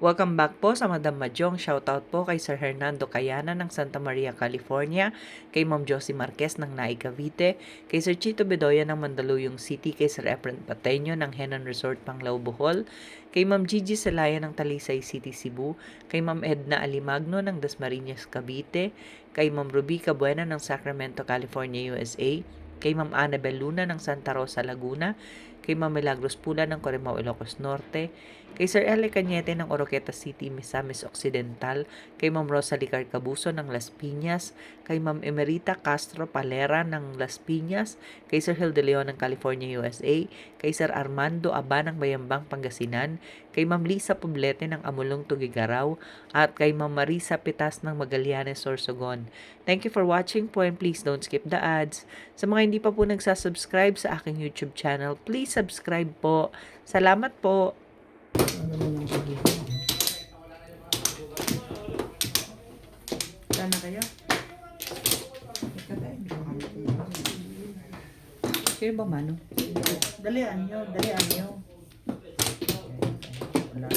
Welcome back po sa Madam Majong. Shoutout po kay Sir Hernando Cayana ng Santa Maria, California, kay Ma'am Josie Marquez ng Naik, Cavite, kay Sir Chito Bedoya ng Mandaluyong City, kay Sir Efren Pateño ng Henan Resort, Panglao, Bohol, kay Ma'am Gigi Salaya ng Talisay City, Cebu, kay Ma'am Edna Alimagno ng Dasmariñas, Cavite, kay Ma'am Ruby Cabuena ng Sacramento, California, USA, kay Ma'am Annabel Luna ng Santa Rosa, Laguna, kay Ma'am Milagros Pula ng Corimao, Ilocos Norte, kay Sir L. Cañete ng Oroqueta City, Misamis Occidental, kay Ma'am Rosalie Carcabuso ng Las Piñas, kay Ma'am Emerita Castro Palera ng Las Piñas, kay Sir Hill de Leon ng California, USA, kay Sir Armando Aba ng Bayambang, Pangasinan, kay Ma'am Lisa Poblete ng Amulong, Tugigaraw, at kay Ma'am Marisa Pitas ng Magallanes, Sorsogon. Thank you for watching po and please don't skip the ads. Sa mga hindi pa po nagsasubscribe sa aking YouTube channel, please subscribe po. Salamat po. Sana kayo? Kayo ba, Mano? Dalian nyo, dalian nyo. Wala.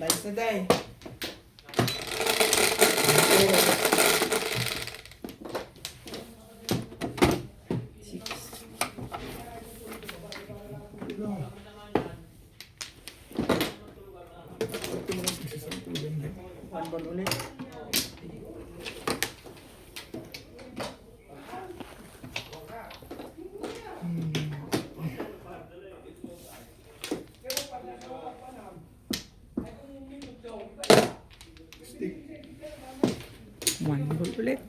Bye sa day. One ball ulit. One ball ulit.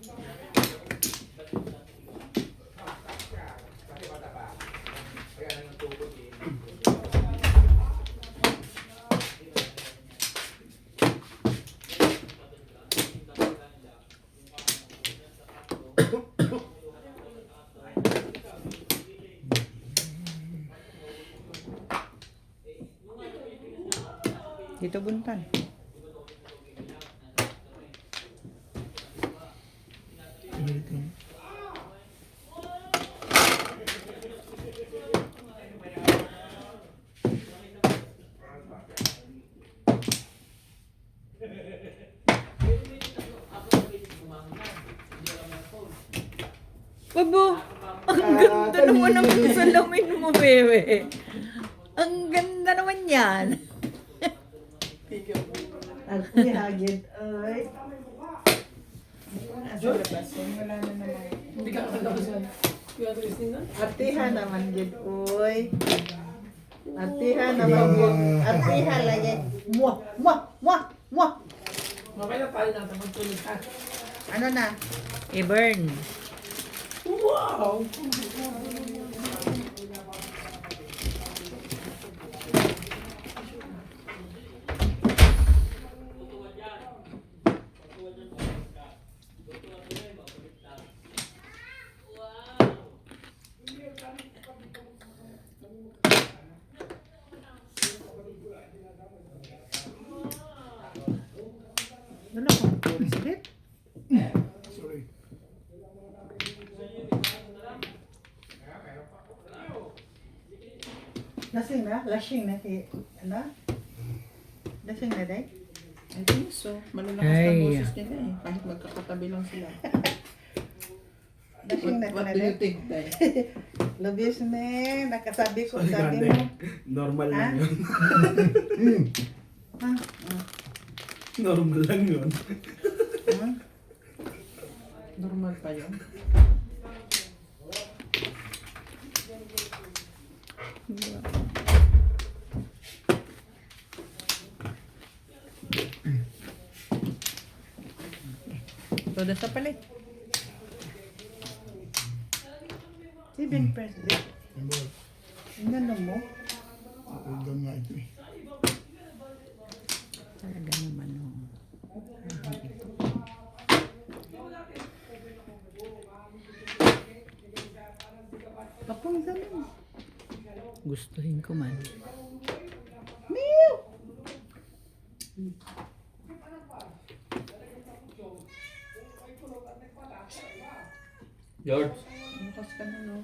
Dito buntan. Babo, ang ganda naman ng salamin mo, bebe. Ang ganda naman yan. Alpi hagid. Ay. Asa labas? Wala na naman. Hindi ka nakalabasan. Kuya Tristina? Artihan naman gid. Uy. Artihan naman gid. Artihan lagi. Muah, muah, muah, muah. Okay na tayo natin magtulog ka. Ano na? I-burn. Wow! Wala akong tourist ulit. Sorry. Lasing na? Lashing na. Ano? Lasing na, day? I think so. Malalakas Ay. na boses nila eh. Kahit magkakatabi lang sila. Lasing na What na, do you day? think, Day? Lubis na. Nakasabi ko. Sorry, Sabi Grande. mo. Normal Ha? lang yun. Ha? Normal lang yun. Ha? Normal pa yun. Todo sa palit. Si Ben President. Inano mo? Ulam nga ito eh. Talaga naman, oh. Kapong dami. Gustuhin ko man. Mew! George. Bukas ka na, no?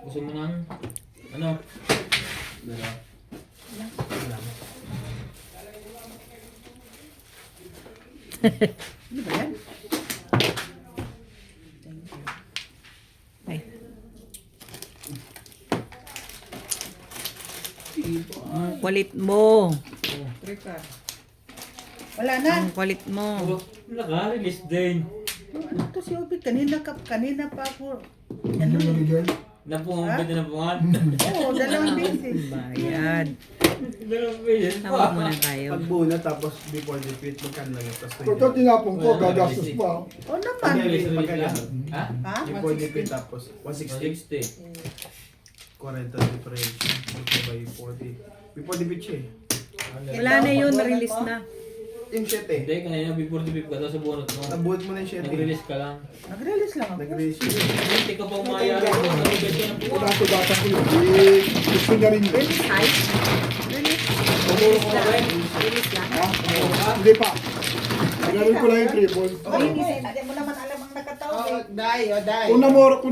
Gusto mo ng, ano? Dala. Ano ba yan? Ay. Ang kulit mo. Trika. Wala na. Ang kulit mo. Oh, naka-release din. Ano to si Obi? Kanina pa ako. Ano yung girl? Napungan ka din napungan. Oo, dalawang beses. Bayad. Dalawang beses Tawag pa. muna tayo. Pag buo na tapos before defeat, magkano lang yung tapos Kung ito tinapong ko, Wala, gagastos release. pa. Oo naman. Release Pagka lang. ganun. Ha? Ha? Before defeat tapos 160. 160. 40 difference. Multiply by 40. Before defeat siya eh. Wala na yun, release na. Yung 7 eh. Hindi, kanina before the beef ka daw sa bunot mo. Nabuhat mo na yung 7 Nag-release ka lang. Nag-release lang ako. Nag-release siya. Hindi ka pa umaya. Nag-release ka ng Kung buwan. nato bata ko yun, eh, gusto niya rin yun. Release height. Pumuro ka ba? Release lang. Ha? Hindi pa. Nagaling ko lang yung triple. Ay, hindi mo naman alam ang nakatawag. Oh, die, oh, die. Kung namoro ko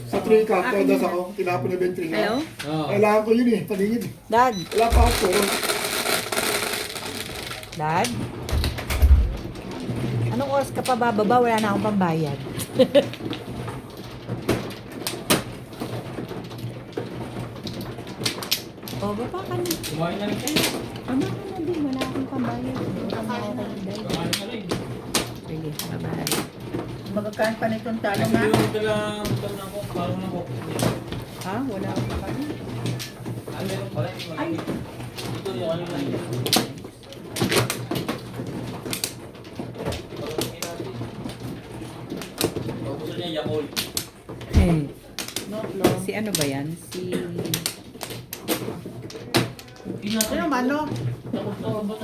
sa 3 cup, todas ako, tinapon na ba yung 3 cup? Hello? Oo. Kailangan ko yun eh, paningin eh. Dad? Wala pa ako. Dad? Anong oras ka pa bababa? Wala na akong pambayad. O, baba ka na. Kumain na rin kayo. Ama ka na din. Wala akong pambayad. Kumain na rin. Sige, bye-bye. Magkakaan pa nitong talo Kasi nga. yung talang utang na ako, parang na ako. Ha? Wala akong pambayad. Ay, meron pala. Ay. Ito yung ano lang yun. Gusto niya Yakult. Eh, No, long. si ano ba yan? Si... Ano man, no?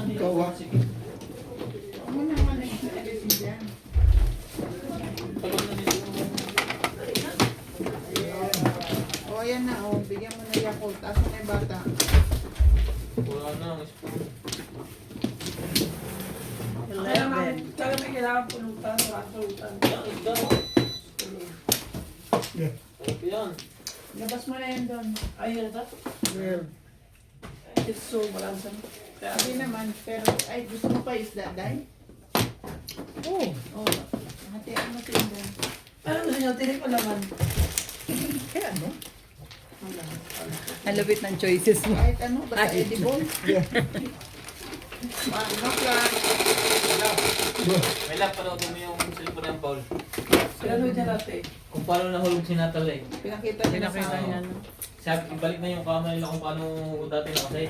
Ikaw ah. Ano naman ang ilagay mo dyan? Oh, ayan na, oh. Bigyan mo na Yakult. Asan na yung bata? Wala na ang spoon. Kaya may kailangan pulutan, pulutan. Yeah. Yan. Labas mo na yan doon. Ayun na. It's so malansan. Kaya Hindi naman, pero, ay, gusto mo pa isda, die? Oo. Oh, hatian mo siya doon. ano gusto niyo? Tinig ko naman. Kaya ano? Wala. Ang lupit ng choices mo. Kahit ano, basta Ay. edible. Yeah. No plan. May lang, panoodin mo yung cellphone ng Paul. Ano dyan natin? Kung paano nahulog si Natalie. Pinakita niya Pinakita sa niya, akin. no? Sabi, ibalik na yung camera nila kung paano dati nakasay.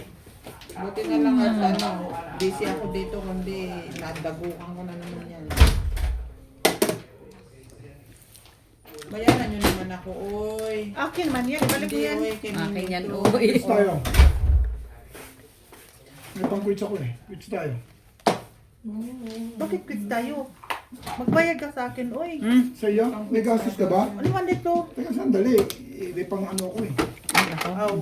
Buti na lang at ano, busy ako dito kundi nadagukan ko na naman yan. Bayaran nyo naman ako, oy. Akin man yan. Ibalik mo Hindi, yan. oy, kay Akin yan, Minuto. oy. Quits tayo. May pang-quits ako eh. Quits tayo. Bakit quits tayo? Magbayad ka sa akin, oy. Hmm? Sa iyo, may gastos ka ba? Ano man dito? Teka, sandali. May pang ano ko eh. Ako. Aw.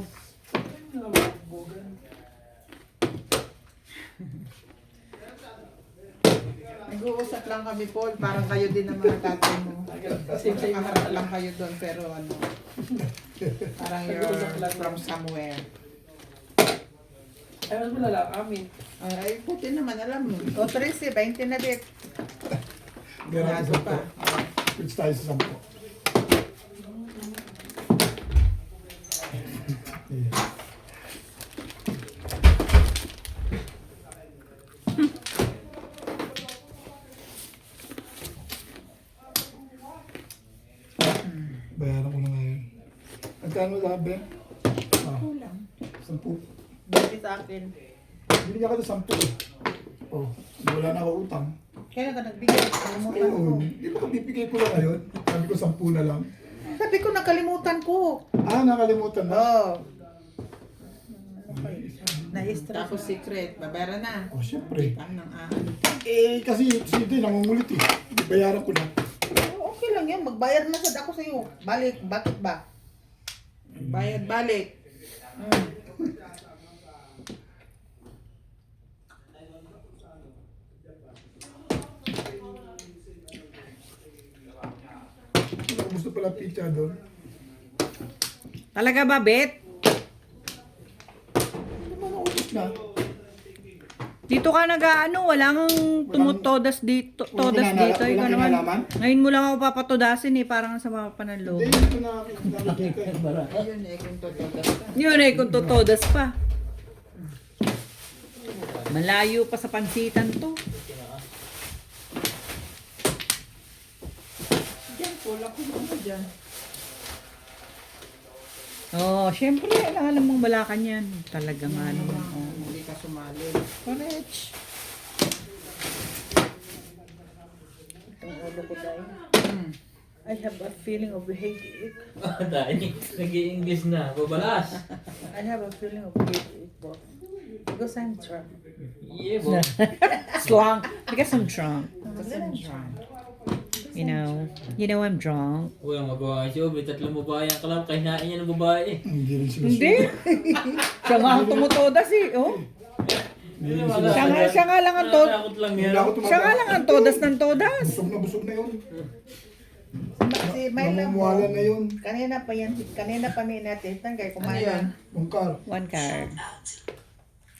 Nag-uusap lang kami, Paul. Parang kayo din ang mga tatay mo. Kasi sa'yo Nakaharap lang kayo doon, pero ano. Parang you're from somewhere. Ay, mas malala amin. Ay, puti naman, alam mo. O, 13, 20 na dit. Meron Bago sa pa. Quits tayo sa 10. Yeah. Bayaran ko na ngayon. Magkano lahat, Ben? Ah, Kulang. 10. Bigay sa akin. Binigyan ka na 10 eh. Oh, wala na ako utang. Kaya ka nagbigay. Nakalimutan ko. Ayun, di ba bibigay ko lang ngayon? Sabi ko 10 na lang. Sabi ko nakalimutan ko. Ah, nakalimutan na. Oh. Na-stress. Tapos secret, babayaran na. Oh, syempre. Ang nang Eh, kasi si Day nangungulit eh. Bayaran ko na. Okay lang yan. Magbayad na sad ako sa'yo. Balik. Bakit ba? bayad balik. Gusto pala pizza doon. Talaga ba, Bet? Hindi mo naubos na. Dito ka nag-ano, wala kang tumutodas dito. Todas kinala- dito. Ikaw walang naman. kinalaman? Ngayon mo lang ako papatodasin eh. Parang sa mga panalo. Hindi, hindi ko nakikita. Ayun eh, kung totodas ka. Yun eh, kung tutodas pa. Malayo pa sa pansitan to. Diyan, kulang ko naman dyan. Oh, syempre, alam mong balakan yan. Talagang ano. Oh. Hindi ka sumali. Correct. Ang ulo ko dahil. I have a feeling of headache. Dahil, nag-i-English na. Babalas. I have a feeling of headache, boss. Because I'm drunk. Yeah, bo. Slang. Because I'm drunk. Because I'm drunk. You know I'm drunk. Uy, ang magawa si Obi. 3 babae ang kalap. Kahinain niya ng babae. Hindi rin sila Hindi. Siya nga ang tumutodas eh. Oh. Siya nga lang ang todas. Nakakot lang yan. Hindi ako Siya nga lang ang todas ng todas. busog na yun. Si Myla mo, Namumuhala na yun. kanina pa ni natin, tanggay, Ano kumain. yan? Bungkar. One card.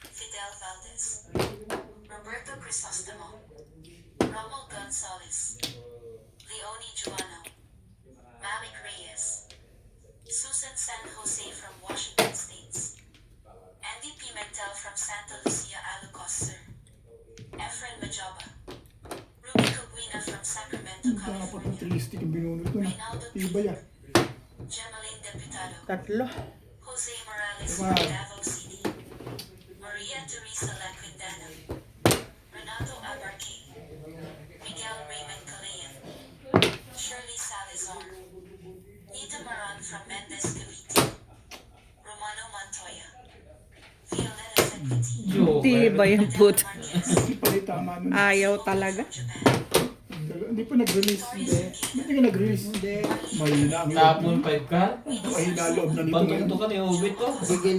Fidel Valdez, Roberto Crisostomo, Romuald Gonzalez, Leonie Juano, Malik Reyes, Susan San Jose from Washington States, Andy Pimentel from Santa Lucia, Alocos, Efren Majoba, Ruby Coguina from Sacramento, Dapat ang California, tristic ang binunod ko na. Reynaldo Iba yan. Gemaline Deputado, Tatlo. Jose Morales Wow. from Davao City, Maria Teresa Laquindana, Renato Abarque, Miguel Raymond Calayan, Shirley Salazar, Nita Maran from Mendez Cavite, Romano Montoya, Violeta Secretary, Diba yung put? Hindi pala yung tama nun. Ayaw talaga. Japan, Hindi pa nag-release. Hindi. Ba't hindi ka nag-release? Hindi. Mahina ang loob. Tapon 5 ka. Mahina ang loob na nito. Pagpunto ka ni Obi to. Gigil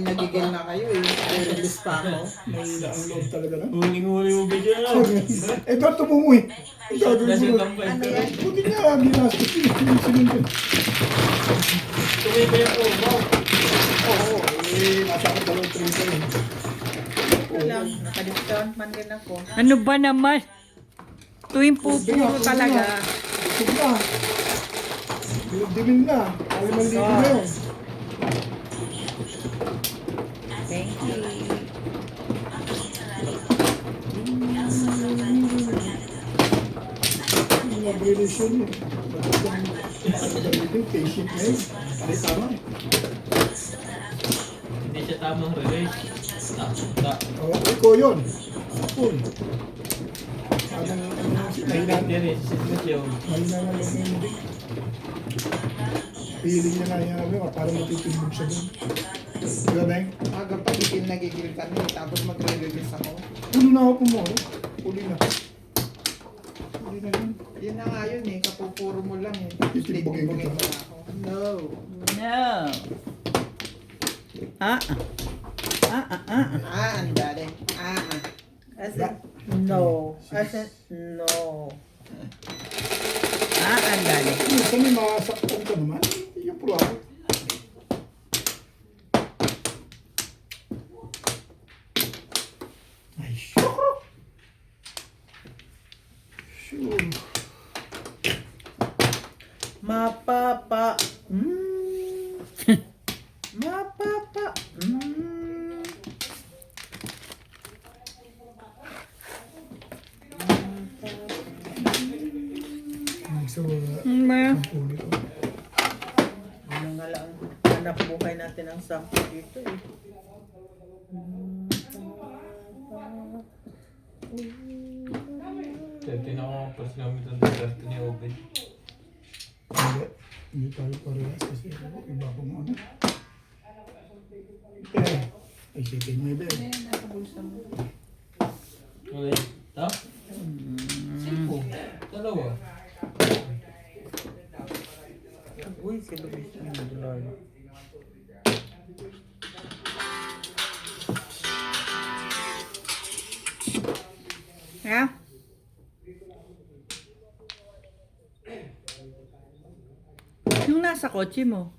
na kayo eh. I-release pa ako. Mahina ang loob talaga na. Huling-huli Obi dyan. Eh, doon tumumoy. Ang gagawin Kasi mo. kang 5 ka. Buti nga, ginastos yun. Sinundan. Tuloy pa yung umaw. Oo. Eh, nasa ako dalawang trade eh. Alam, naka-discount man din ako. Ano ba naman? Tuwing pupuro talaga. Busog na. Dilim na. Ay, maligo na yun. Thank you. Angelita Radico, Elsa Filipino for Canada, Yung mag-release yun eh. Patient na yun. Ay, tama eh. Lucilda Avenue, Hindi siya tamang release. Mario Jessica, Oo, ikaw yun. Cool. Parang, mahina Hindi rin si sitwasyon. na lang yung hindi. Feeling niya na yan. Parang matitimbog siya dun. Diba, Beng? Aga pa gigil kami tapos magre-release ako. Uli na ako pumuro. Uli na. Uli na yun. Yun na nga yun eh, kapupuro mo lang eh. Tapos Titimbogin titimbogin kita. mo na ako. No. No. Ah. Ang dali. I said, no. I said, no. Ang dali. Minsan may masaktan ka naman. Yung puro ako. Ay, sure. Sure. Mapapa. Mapapa. Ay, so, Ma. ulit ako. Ano nga lang, hanap buhay natin ang sample dito eh. Tingnan ko ang first gamit ng desert ni Obi. Hindi. Hindi tayo parehas kasi ako, iba akong ano. Ay, sige, may bed. Okay. Ta? Simpo. Dalawa. Uy, si Luis ang dollar. Yeah? Yung nasa kotse mo.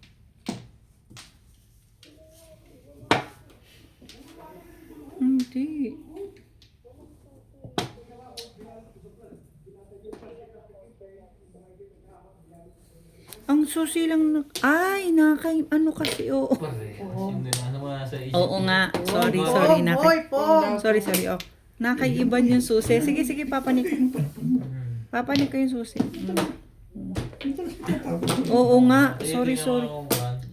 Hindi. Ang susi lang na... Ay, ano kasi, oo. Pare, yung ano mo nasa isip. Oo nga. Sorry, Pong, sorry. hoy, Pong. Sorry, oh. Nakaiban yung susi. Sige, papanik ko. Papanik ko yung susi. Oo nga. Sorry.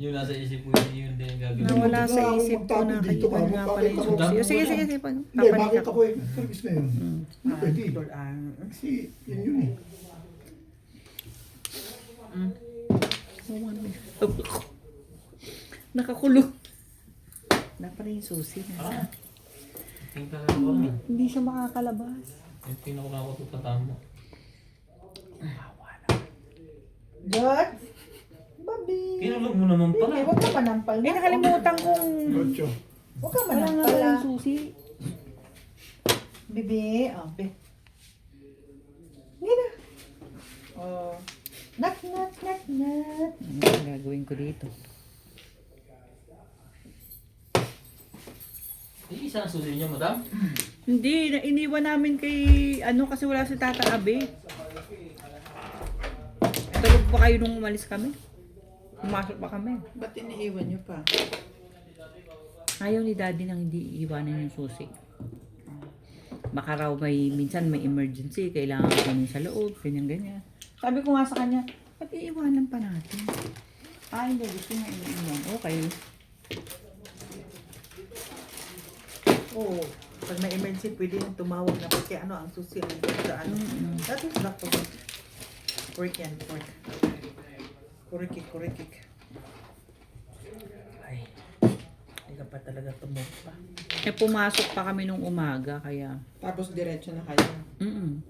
Yung nasa isip ko, yun din gagawin. Nawala sa isip ko na kaiban nga pala yung susi. O, sige. Hindi, Papanik bakit ako. ako eh. Service na yun. Hindi pwede. Kasi yun eh. Nakakulong. Napala yung susi. Yung talaga ko. Hindi siya makakalabas. Yung pinakakapagpatama mo. George? Babi. Kinulog mo naman pala. Huwag ka manampal na. Nakalimutan kong... Ocho. Huwag ka Wala nga manampal pala na. yung susi. Bibi, be. Hindi na. Oh. Nat. Ano ang gagawin ko dito? Isa ang susi niyo, madam? Hindi, iniwan namin kay kasi wala si Tata Abe. Tulog pa kayo nung umalis kami. Pumasok pa kami. Ba't iniiwan nyo pa? Ayaw ni Daddy nang hindi iiwanan yung susi. Baka raw minsan may emergency, kailangan kunin sa loob, ganyan. Sabi ko nga sa kanya, ba't iiwanan pa natin? Hindi, gusto niya iniiwan. Okay. Oo. Pag may emergency, pwede nang tumawag na pati ang susi ang sa ano. That is not for pork yan, pork. Kurikik. Ay, hindi ka pa talaga tumumpa. Pumasok pa kami nung umaga, kaya... Tapos diretso na kayo. Mm.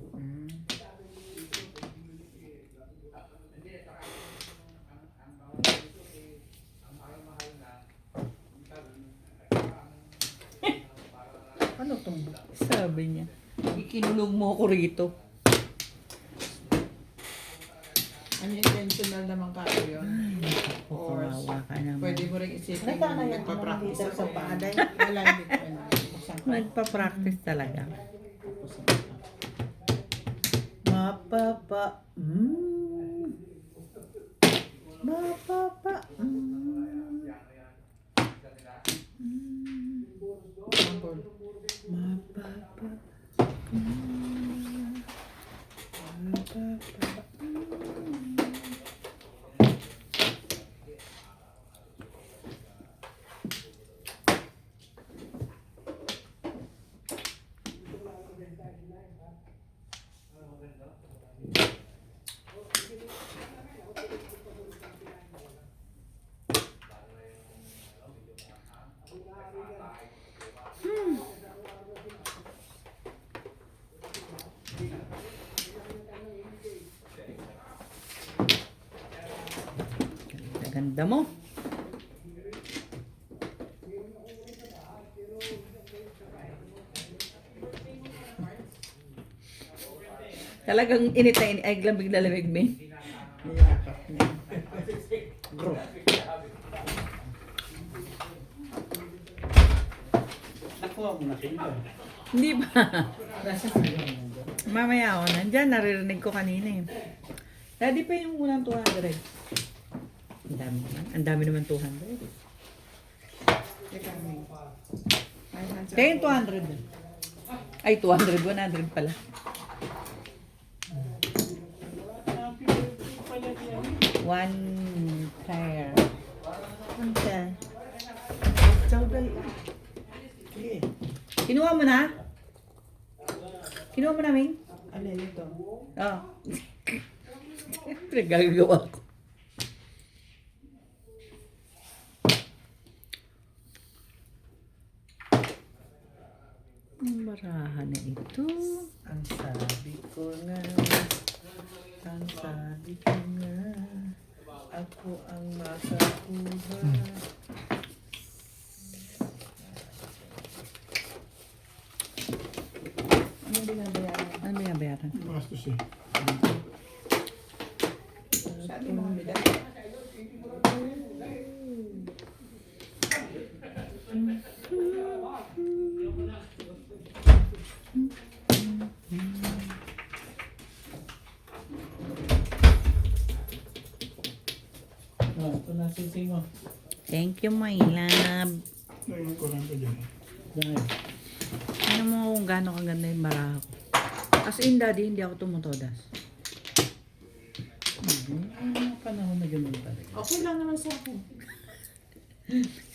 Ano tumbo? Sabi niya, ikinulong mo ako rito. Ano intentional naman kayo yun? Or Kawawa ka naman. pwede mo rin isipin Nagkana yan nagpa-practice dito sa ako. paaday. Wala, hindi ko yun. Nagpa-practice talaga. Mapapa. Mapapa. Sample. Mapapa. Ganda mo. Talagang init na init. Ay, lamig na lamig, me. Niyakap niya. Gro. Nakuha mo na kayo. Hindi ba? Mamaya ako. Nandyan, naririnig ko kanina eh. Daddy pa yung unang 200. Ang dami naman. Ang dami naman 200. Teka, may. Kaya yung 200. Ay, 200. 100 pala. One pair. Ante. Chowdal. Sige. Kinuha mo na? Kinuha mo na, Ming? Alin ito? Oo. Siyempre, gagagawa ko. Ang barahan na ito. Ang sabi ko nga, ako ang makakuha. Ano binabayaran? Ano binabayaran? Bastos eh. Sabi mo, Mida. Sising mo. Thank you, my love. Ngayon ko lang pa dyan. Dahil. Ano mo kung gaano kaganda yung baraha ko. As in, daddy, hindi ako tumutodas. Ang mga panahon na ganun talaga. Okay lang naman sa akin.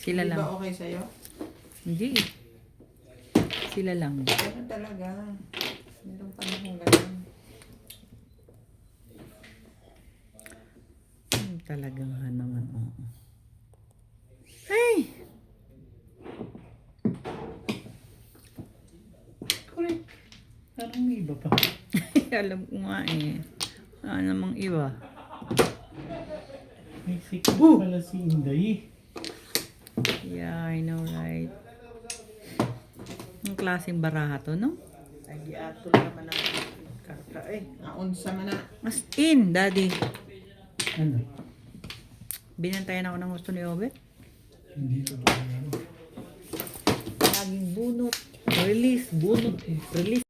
Sila Di lang. ba okay sa'yo? Hindi. Sila lang. Ganun talaga. Merong panahon ganun. Talagang naman, oo. Ay! Correct. Anong may iba pa? Alam ko nga eh. Ano namang iba? May secret pala si Inday. Yeah, I know, right? Ang klaseng baraha to, no? Ay, di ato naman ang karta eh. Naunsa man na. As in, daddy. Ano? Binantayan ako ng gusto ni Obe. Hindi ko ba ano. Laging bunot. Release, bunot, release.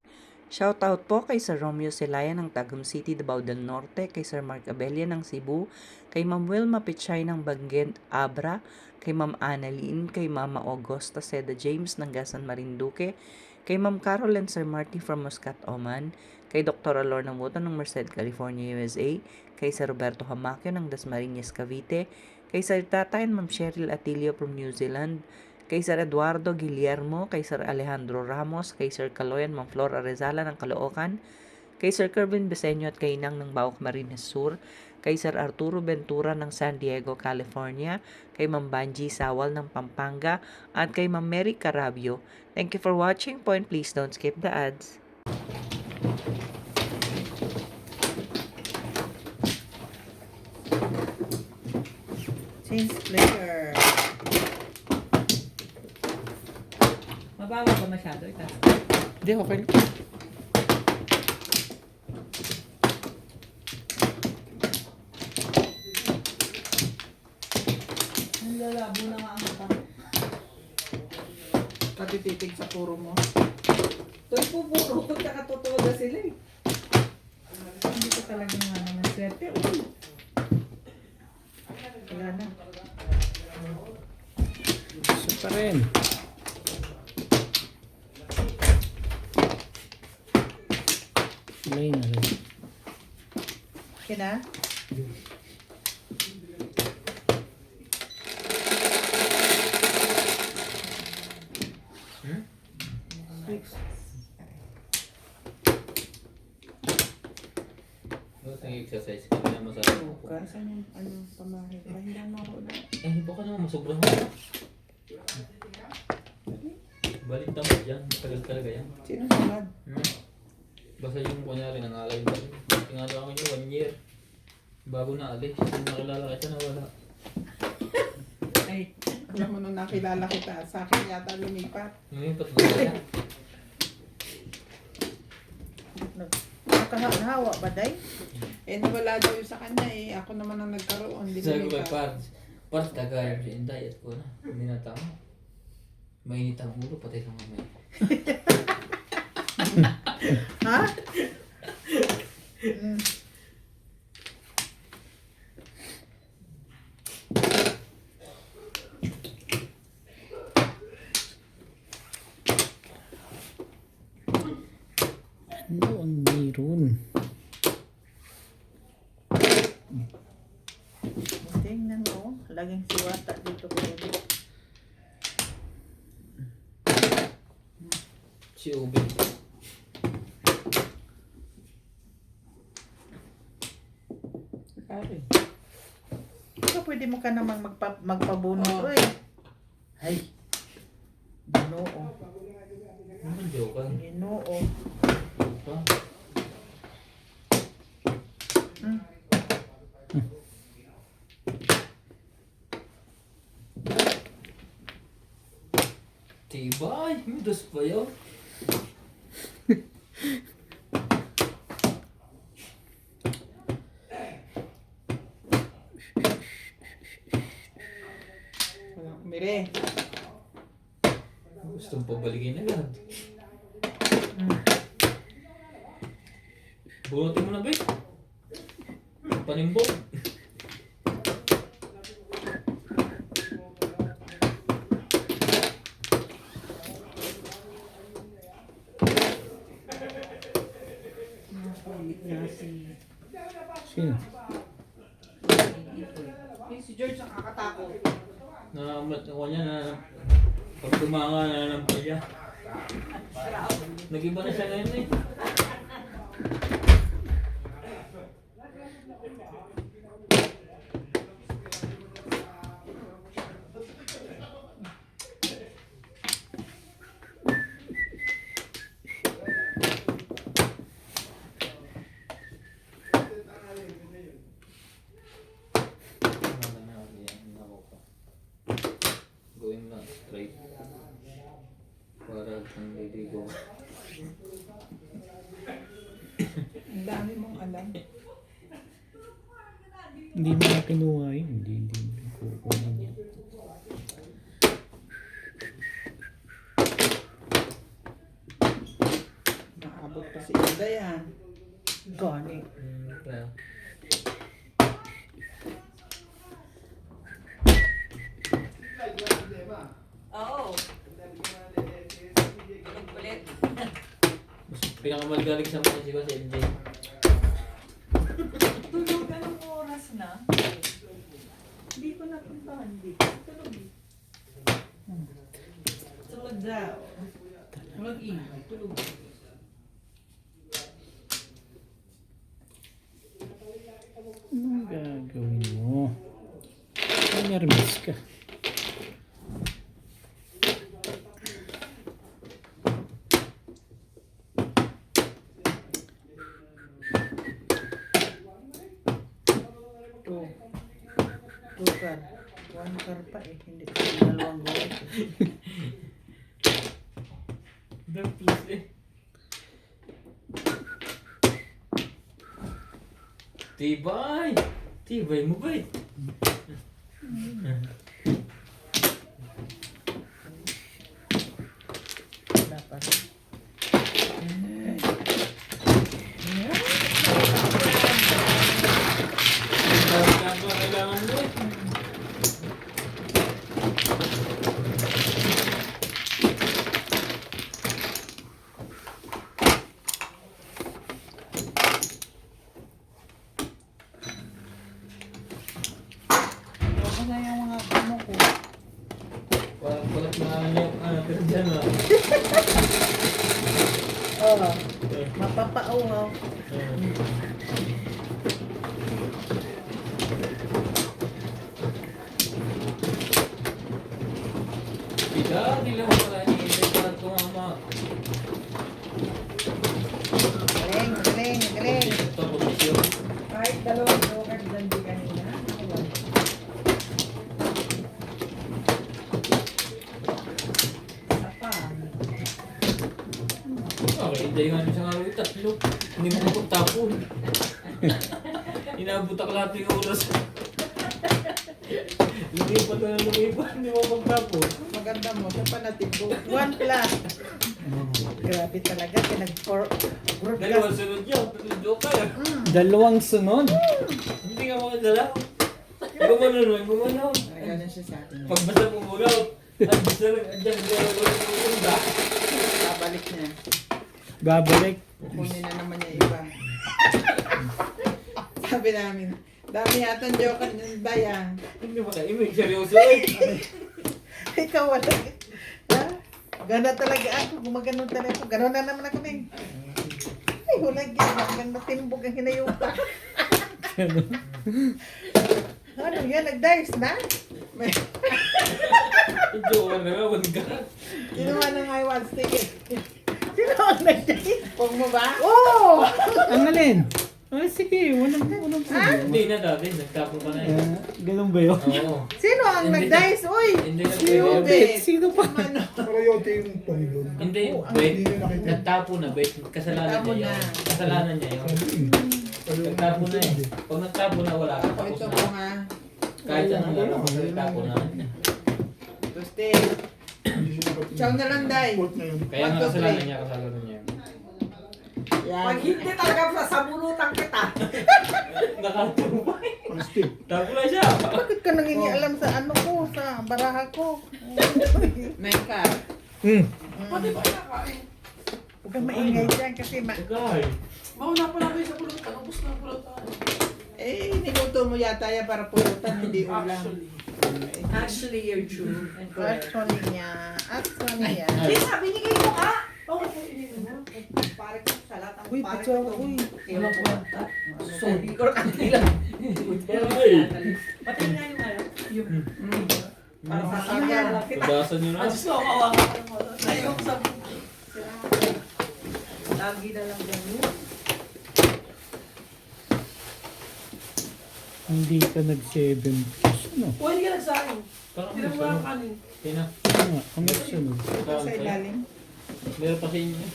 Shoutout po kay Sir Romeo Celaya ng Tagum City, Davao del Norte, kay Sir Mark Abella ng Cebu, kay Ma'am Wilma Pichay ng Banguet Abra, kay Ma'am Annalyn, kay Mama Augusta Seda James ng Gasan Marinduque, kay Ma'am Carol and Sir Marty from Muscat, Oman, kay Dr. Lorna Muto ng Merced, California, USA, kay Sir Roberto Hamacchio ng Dasmariñas, Cavite, kay Sir Tatay and Ma'am Cheryl Atilio from New Zealand, kay Sir Eduardo Guillermo, kay Sir Alejandro Ramos, kay Sir Caloyan Ma'am Flor Arezala ng Caloocan, kay Sir Kervin Beseño at kay Inang ng Baok Marines Sur, kay Sir Arturo Ventura ng San Diego, California, kay Ma'am Banji Sawal ng Pampanga, at kay Ma'am Mary Carabio. Thank you for watching po and please don't skip the ads. Change player. Mababa ba masyado? Ito. Hindi, okay. Ang lalabo na nga ang mata. Katititig sa puro mo. To'y pupuro ko, nakatotoo na sila eh. Hindi ko talagang naman swerte. Uy! Wala na. Gusto pa rin. Play na rin. Okay na? Bakit nag-exercise ka na masarap ako? Saan yung pamahit? Pahinga na ako na. Eh, baka naman masobrahan mo. Balik tama dyan. Matagal talaga yan. Sino sunod? Basta yung kunyari nangalay ba? Tingala kami niya 1 year. Bago na alis. Kung nakilala kita nawala. Ay, alam mo nung nakilala kita, sa akin yata lumipat. Lumipat na siya. Nakahawa ba, Day? Eh, nawala daw yung sa kanya eh. Ako naman ang nagkaroon. Hindi Sabi ko kay lumipat. Pards. Pards, tagayan si Inday at ko na. Hindi na tama. Mainit ang ulo, patay sa mamay. Ha? Ano ang meron? Tingnan mo. Laging siwata dito ko. Si Ubi. Pare. So, pwede mo ka namang magpabunot. Oo. Uy. Ay. Ginoo. Ano joke ka? Ginoo. Pa? Tibay! May dos pa yun. Walang umire. Gusto mong pabalikin agad. Bunutin mo na, Be. Panimbong. Sino? Si George ang kakatakot. Ako niya na pag tumanga na lang pa siya. Nag-iba na siya ngayon eh. Going na straight. Para kung liligo. Ang dami mong alam. Hindi mo na kinuha yun. Hindi kukunin yan. Naabot pa si Inday ah. Gani. Kaya. Oo. Kulit. Mas pinakamagaling sa mga sigaw si MJ. Tulog anong oras na? Hindi ko napuntahan dito. Tulog eh. Tulog daw. Tulog ingay. Tulog. Anong gagawin mo? Ay, nervous ka. Two car. One car pa eh. Hindi ko dalawang gawin. Don't please eh. Tibay! Tibay mo ba eh? Dapat. Kailangan mo eh. Ako na yung mga kamo ko. Walang mga pero dyan ah. Oo. Mapapauhaw. Dila mo pala ni Inday para tumama. Galing, galing, galing. Ito posisyon. Kahit dalawang joker dyan di kanina. Apa? Okay, Inday nga rin siya nga rin tatlo. Hindi mo magtapon. Inabutak lahat yung oras. Lumipat na lumipat, hindi mo magtapon. Maganda mo. Siya pa natibo. 1 plus. Grabe talaga. Dalawa Pinag-broadcast. sunod yun, tatlong joker. Dalawang sunod. Hindi nga makagalaw. Gumanon. Ay, ganun siya sa akin. Pagbasa mo muna, at basta lang, andyan, ganda. Babalik niya. Babalik. Kukunin na naman niya iba. Sabi namin, dami yata ang joker ng bayan. Hindi mo na-imig, seryoso eh. Ikaw wala. Ha? Gana talaga ako. Gumaganon talaga ako. Ganon na naman ako. Ay, hulag yan. Ganda timbog ang hinayupa. Ano yan? Nag-dice na? May Joker na naman ka. kinuha ng I-1 stick eh. Sino ang nag-dice? Pog mo ba? Oh! Ang alin? Ah, sige. Walang problema. Hindi na dati, nagtapon ka na eh. Ganun ba yun? Oo. Sino ang nag-dice? Uy! Hindi na Si pwede. Ube. Sino pa? Ano? Parayote yung Panginoon. Hindi, Hindi wait. nyo nakita. Nagtapo na, wait. Kasalanan Nagtapo niya na. yun. Kasalanan niya yun. Nagtapo na eh. Pag nagtapo na, wala ka. Ako Tapos ito na. po nga. Kahit anong laro, nagtapo na. Tuste. Ciao na lang, Day. Quote na yun. Kaya nga kasalanan niya, kasalanan niya. Yan. Hindi talaga sa bunutan kita. Nakatapo. Plastic. Tapo na siya. Bakit ka nangingialam sa ano ko? Sa baraha ko? Meka. Pati ba nakain? Huwag kang maingay dyan kasi Agay. Mauna pa lang kayo sa bunutan. Ubus na ang bunutan. Eh, niluto mo yata yan para pulutan, hindi ulam. Actually, you're true. And correct. Actually niya. Hindi, sabi ni kayo ka. Oo, pare ko sa lahat ang Uy, pare pizza ko. ako, uy. Ewan ko. Sorry ko kanila. Pati nga yung ano. Para sa kanya lang kita. Tugasan nyo na. Ang gusto ko kawawa ka mo. Ayaw ko sabi. Lagi na lang ganun. Hindi ka nag-7 plus, ano? Huwag ka nagsahin. Parang Hindi mo lang kanin. Tina. Nga, ang sunod. Ito sa ilalim. Meron pa sa inyo.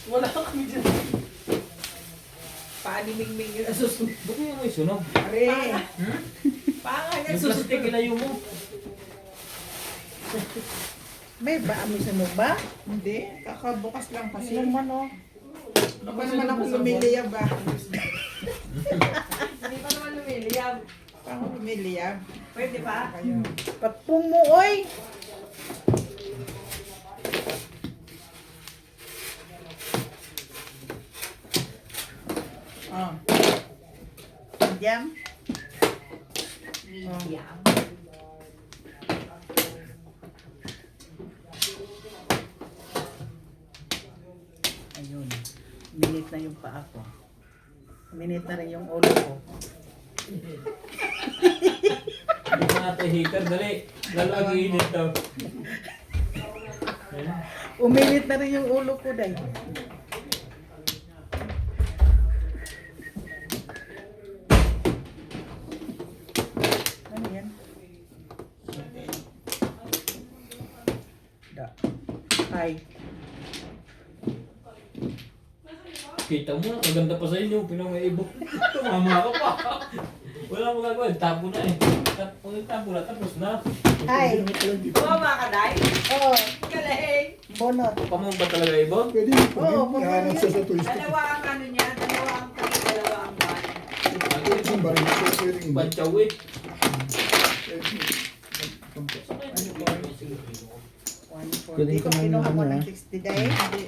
Wala kami dyan. Paaniming-ming yun ang susunod. Ba't mo yung may sunog? Pare, Paanga niya Yung plastic susunod. ilayo mo. May ba? Amoy sunog ba? hindi. Kakabukas lang kasi. Kasi naman oh. Baka naman ako lumiliyab ba? Hindi pa naman lumiliyab. Ako lumiliyab. Pwede pa? Ayun. Patpong mo, oy! Oh. Jam? Medium. Ayun. Minute na yung paa ko. Minute na rin yung ulo ko. Hindi ka natin heater. Dali. Lalagin ito. Uminit na rin yung ulo ko, day. Ano yan? Da. Ay. Kita mo, maganda pa sa inyo. Pinamaibo. Tumama ka pa. Wala mo gagawin. Tapo na eh. Tapo na. Tapos na. Ay. Bumaba ka, Day? Oo. Galing. Bonot. Pamong ba talaga ibon? Pwede mo po. Oo, kung Ihanap ano siya sa toy store. Dalawa ang ano niya, dalawa ang kami, dalawa ang ban. Yung baril, pwede rin. Bantsaw eh. Galing Dito ka kinuha naman, mo ano, ng ah. 60 day. Hindi.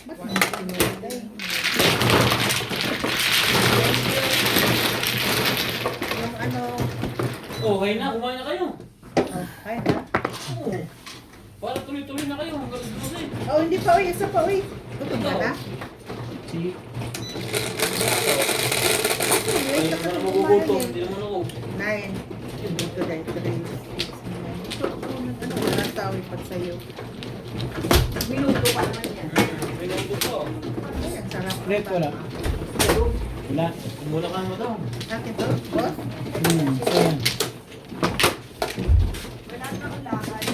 Ba't mo kinuha day? Yung ano, Okay na, kumain na kayo. oh, ay na. Oo. Para tuloy-tuloy na kayo. Hanggang gusto eh. Oh, hindi pa, uy. Isa pa, uy. Gutom ka na? Si, Ay, hindi mo na magugutom. Hindi naman ako. 9. Dito day, 3. So, ano, walang tao ipat sa'yo. Minuto pa naman yan. May nanggo ko. Ay, ang sarap. Red, wala. Wala. Mula ka mo daw. Akin to, boss? Sayang. Wala na akong lakad.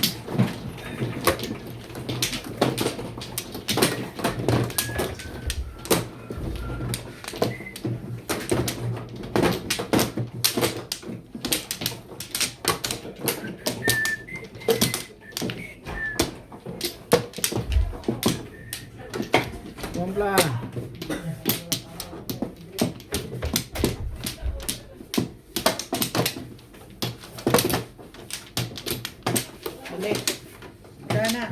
Wampla. Ulit. Tara na.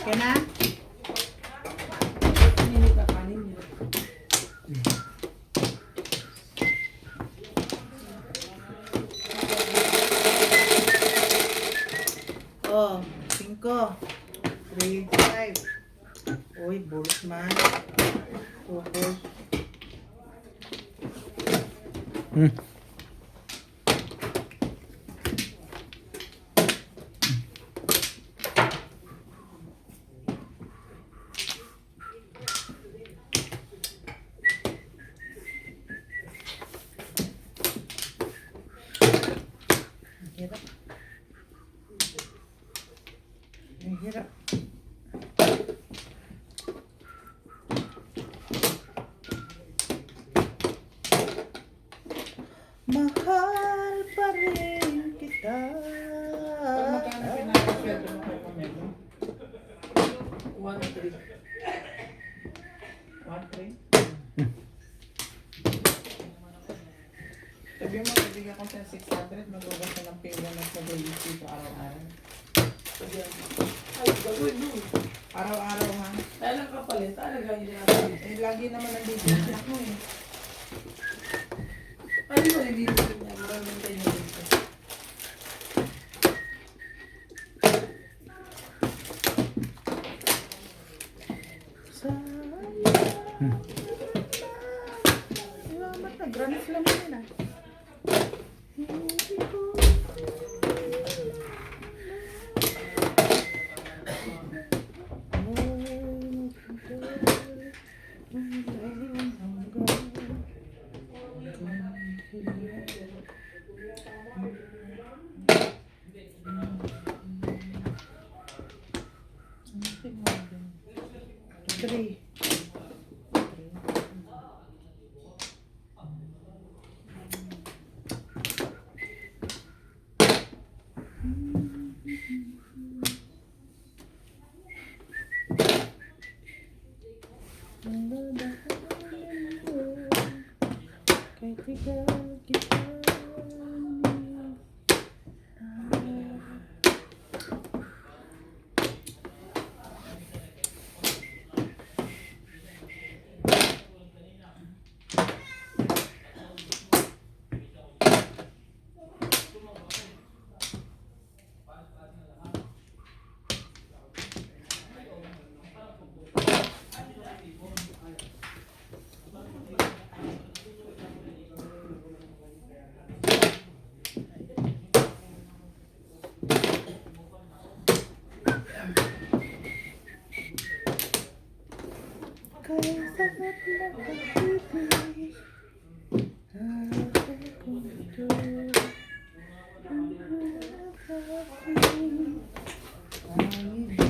Okay na? Minute na kanin niya. Oh, 5. 3, 5. Uy, bulls man. Bulls. Hmm. Hirap. Ang hirap. Mahal pa rin kita. Magkano pinakasweldo mo kay Pamela? 1-3. 1-3? Sabi mo, bibigyan ko siya 600, magugas ka ng pinggan at mag-iisip araw-araw. Ay, gagawin mo. Araw-araw ha. Kailan ka palit? Talaga yun natin. Eh, lagi naman nandito yung anak mo eh. Ano ba hindi mo niya? Maraming tayo dito. Salamat na, grand slam mo yun ah. Three. Kay tiga kita. Kaya sagot na pag-ibig. Ako kung ito ang nakapaging ay di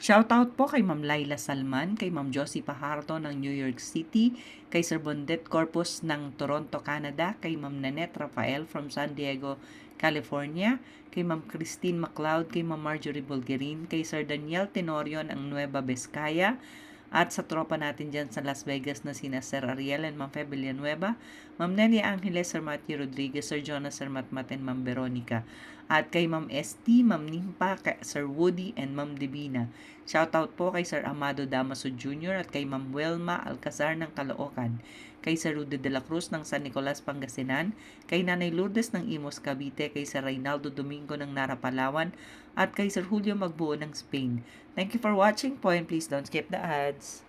Shoutout po kay Ma'am Laila Salman, kay Ma'am Josie Pajardo ng New York City, kay Sir Bondet Corpus ng Toronto, Canada, kay Ma'am Nanette Rafael from San Diego, California, kay Ma'am Christine MacLeod, kay Ma'am Marjorie Bulgarin, kay Sir Daniel Tenorio ng Nueva Vizcaya, at sa tropa natin dyan sa Las Vegas na sina Sir Ariel and Ma'am Fe Villanueva, Ma'am Nelly Angeles, Sir Matthew Rodriguez, Sir Jonas, Sir Matmat, and Ma'am Veronica. At kay Ma'am ST, Ma'am Nimpa, kay Sir Woody, and Ma'am Divina. Shoutout po kay Sir Amado Damaso Jr. at kay Ma'am Welma Alcazar ng Caloocan, kay Sir Rudy de la Cruz ng San Nicolas, Pangasinan, kay Nanay Lourdes ng Imos, Cavite, kay Sir Reynaldo Domingo ng Nara, Palawan, at kay Sir Julio Magbuo ng Spain. Thank you for watching po, and please don't skip the ads.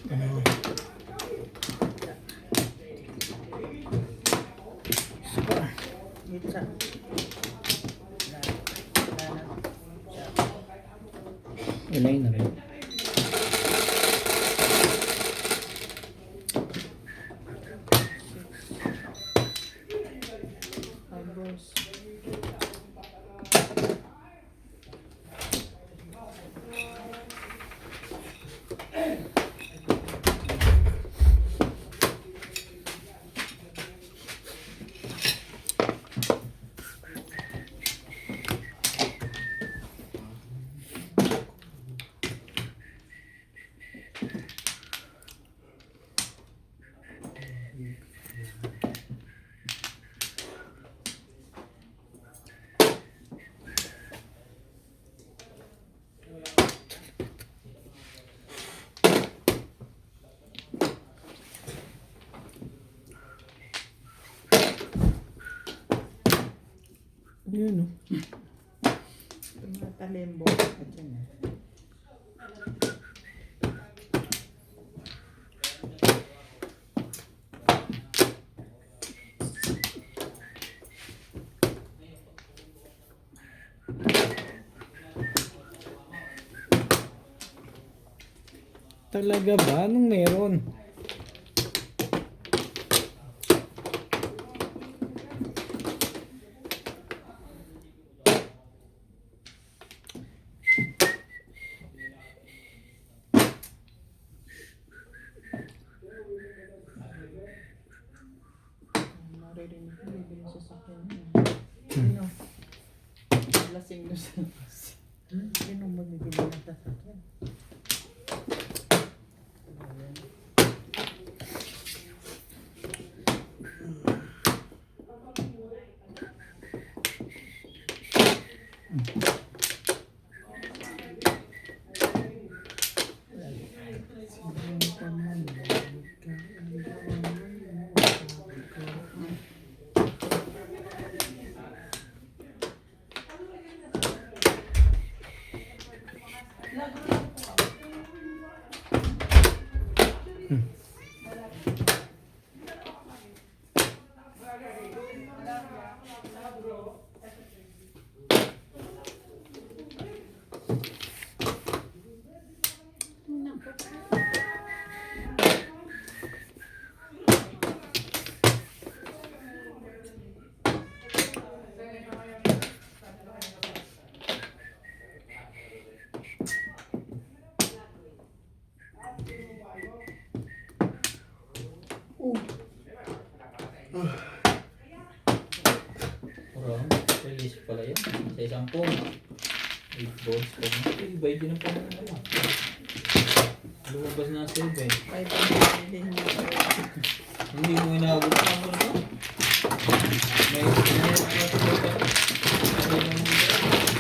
Dalawa. Gitsa. Ilay na rin. Tapos, Yun, oh. yung mga talimbo. At yan ah. Talaga ba? Anong meron? bibili sa sasakyan niya. Sino? Lasing na sa labas. Sino mo bibili ng sasakyan? Parang, release pala yan. Sa isang phone. 8 volts pa mo. Iba din ang pangalan mo. Lumabas na sa 7. Ay, pamilin niya. Hindi mo inaabot na mo na. May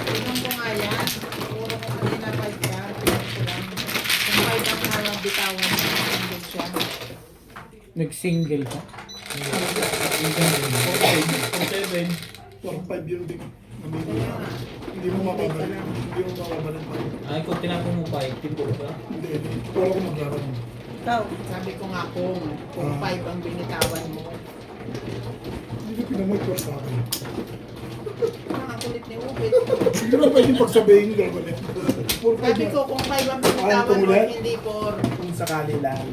Tingnan ko nga yan. Puro ko kanina 5 ka. Kung 5 ang harap bitawan mo, single siya. Nag-single ka? 7. Parang 5 yun din. Hindi mo mababalan. Hindi mo mababalan pa. Ay, kung tinapon mo pa, timbok ka. Hindi. Wala ko maglaban. Ikaw, sabi ko nga kung 5 ang binitawan mo. Hindi ko pinamoy ko sa akin. Ang kulit ni Ubit. Hindi mo pwedeng pagsabihin gano'n eh. Sabi ko kung 5 ang binitawan mo, hindi 4. Kung sakali lang.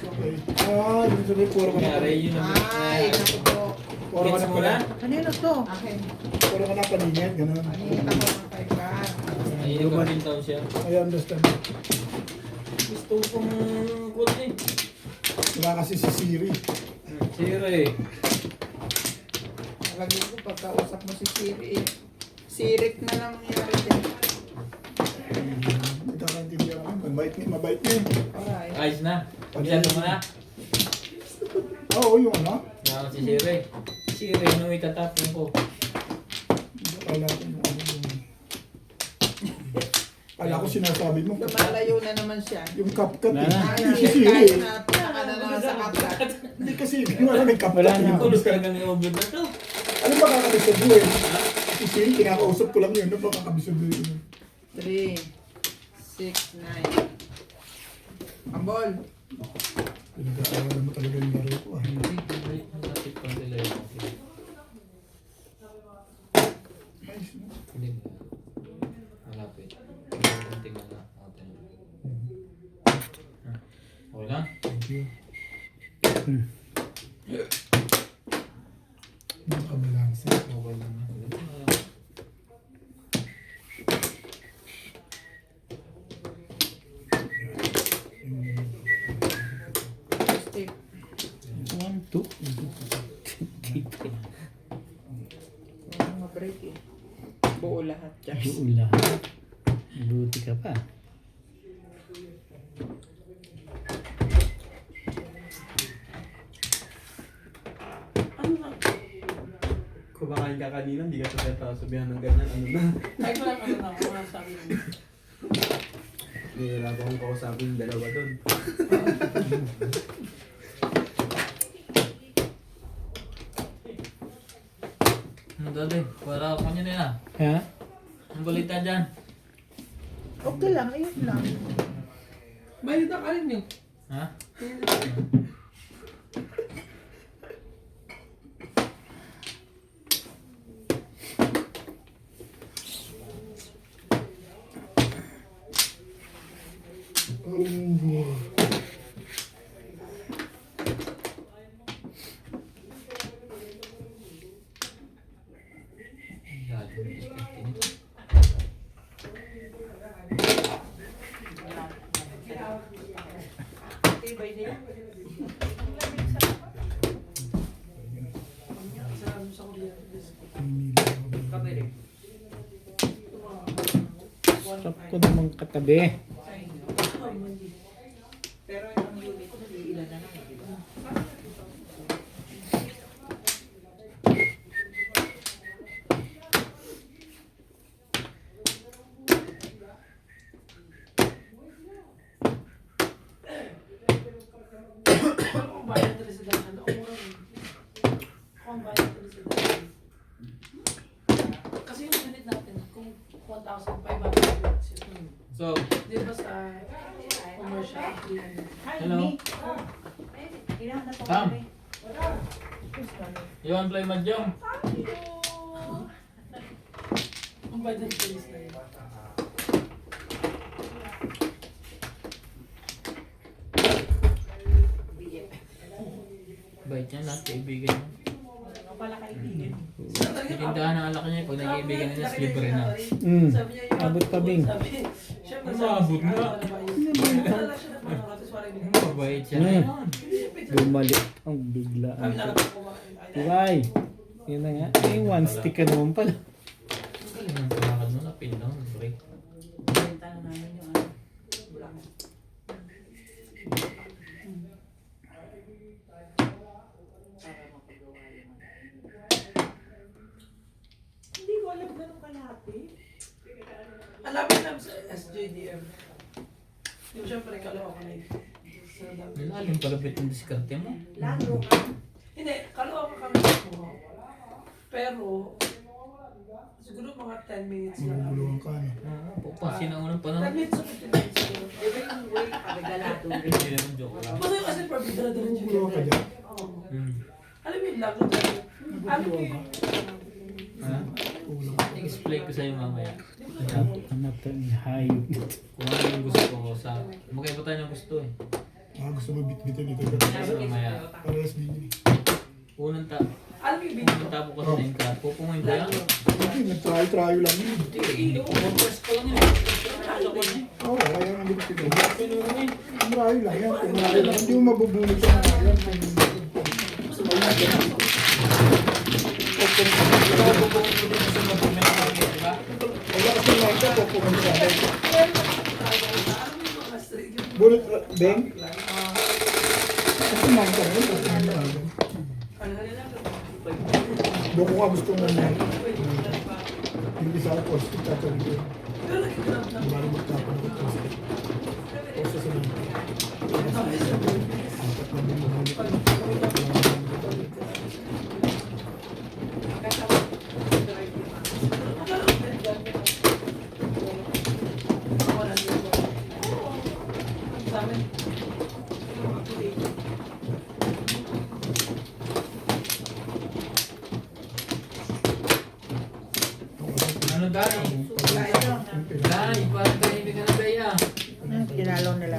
Okay. Yung sabi, puro ko na. Kaya yun naman. Ay, naku po. Puro ka Gets na mo na? Kanino to? Akin. Puro ka na paninyan, gano'n. Paninit ako ng 5 ka. Ay, yung daw siya. I understand. Gusto kong kulit eh. Wala kasi si Siri. Sire. Lagi ko pagkausap mo si Siri. Sirik na lang nangyari din. Hindi ka naintindihan ko. Mabait niya. Alright. Ayos na. Pisado mo na. Oo, yung ano. Nakakot si Sire. Sire, ano may tatapon ko? Kala ko yung ano yung... Kala ko sinasabi mo. Lumalayo na naman siya. Yung kapkat eh. Wala. Ay, Si Siri, Siri tayo eh. na. Pinaka na lang sa kapsat. Hindi kasi hindi mo alam may kapkat. Wala na. eh. Kulos talaga ng obit na to. Ano ba kakabisod mo eh? Si Siri, kinakausap ko lang yun. Ano ba kakabisod mo yun? 3, 6, 9. Ambol. Pinag-aaral mo talaga yung laro ko ah. Hindi, wait. Ang lapit pa nila yun. Ayos no? Hindi. Malapit. Konting na lang. Okay lang? Thank you. Nakabalansa. Okay lang. Stick. 1, 2. Huwag mo ma-break eh. Buo lahat dyan. Buo lahat. Buti ka pa. Kumakain ka kanina, hindi ka sabihan ng ganyan. Ano na? Ay, wala ka na ako. Wala sabi mo. Nihirap akong kausapin yung dalawa doon. Ano dali? Wala ako niya nila. Ha? Ang balita dyan. Okay lang, ayun lang. Bayad ka rin yun. Ha? Tibay din. Sarap ko namang katabi. Pero yung unit ko, ilan na lang, di ba? Kung bayad na residensya, ang mura rin. Kung bayad na residensya. Kasi yung unit natin, kung 1,500 yun. So, Di ba sa commercial, 300. hello. Ham. You want play mahjong? Ang bayad na residensya na yun. Bait niya lahat, kaibigan niya. Ano pala kaibigan? Tindahan ng alak niya, pag nag-iibigan niya, libre na. Sabi niya yung Abot pa, Bing. sabi, syempre, Ano, abot nga? Nalala siya ng mga ratos, parang binigay. Mabait siya Mm. ngayon. Bumalik ang biglaan. Kami na lang kumain. Why? Yun na nga. Eh, one stick ka naman pala. Ang galing ng palakad mo, napin lang, break. Benta na namin yung ano. Bulacan. Para mapagawa yung ano. Hindi ko alam ganun kalahati. Alapit namin sa SJDM. Yung syempre, kalawa ko na yun. Sa dami. Nilalim palapit ng diskarte mo. Lalo ka. Hindi, kalawa ka kami nakuha. Pero, siguro mga 10 minutes lang. Naguguluhan ka, no? Oo, pupansin ang unang 10 panahon. minutes o 15 minutes siguro. Di ba yung way karegalado rin? Hindi naman joke lang. Basta yung kasi parbida na rin Naguguluhan ka dyan. Hmm. Alam mo yung lagro tayo. Alam mo yung... Ha? I-explain ko sa'yo mamaya. Namatay ang hayop. Kung ano yung gusto ko sa... Magkaiba tayo ng gusto eh. Gusto mo bit-bitin ito. Kasi mamaya, Parehas din yun. unang Alam mo yung video. unang tapo ko sa name card, pupungin ko yan. Hindi, nag-try lang yun. Hindi, overpress ko lang yun. Oo, kaya nga bit-bitin. Pinuno eh. Try lang yan. Try lang. Hindi mo mabubunod sa mga yan. Pupungin ko din kasi mapumit ako, di ba? Wala kasi na ito, pupunod sa akin. Alam mo yung mga street yung... Bullet, Beng? Kasi mga ito, Ano na lang. doon ko ka gusto mo na yung isa ko, tatawag ko. Pero nag-grab na. Bali magtapon ko. O sa sunod. Apat na bumabalik. Sa amin. Ano dahil? Dahil, parang tahimik ka na dahil ah. Kinalaw nila.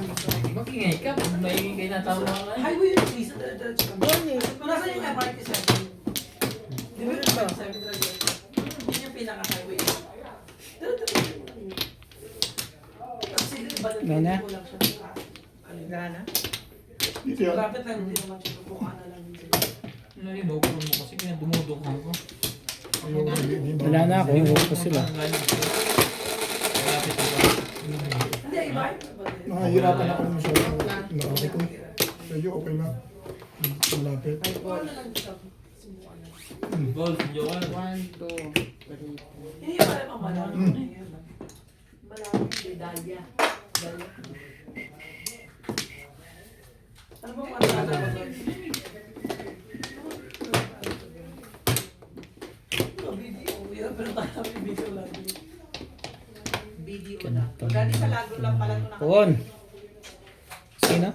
Mag-ingay ka, pag maingay kayo na tama ka. Highway yung season, diretso kami. Doon eh. Nasaan yung MRT 7? Di ba yung MRT 7 talaga? Yun yung pinaka-highway. Diretso. Kasi balot Nana? ko lang siya. Gana? Dito yan. Malapit lang, hindi naman siya. Bukaan na lang din sila. Ano yun, open mo kasi kaya dumudukang ko. Wala na ako, huwag pa sila. Malapit ako. Hindi, iba. Nakahirapan ako ng masyado. Nakakit ko. Medyo okay na. Malapit. Bukaan na lang siya. Simukaan na. Golf, Joel. 1, 2, 3. Hindi pa rin mamalala. Malapit kay Dahlia. Ano ba ang matala ba doon? Video. Hirap pero tayo may video lagi. Video lang. Dati sa Lagro lang pala ito Pon. Sino?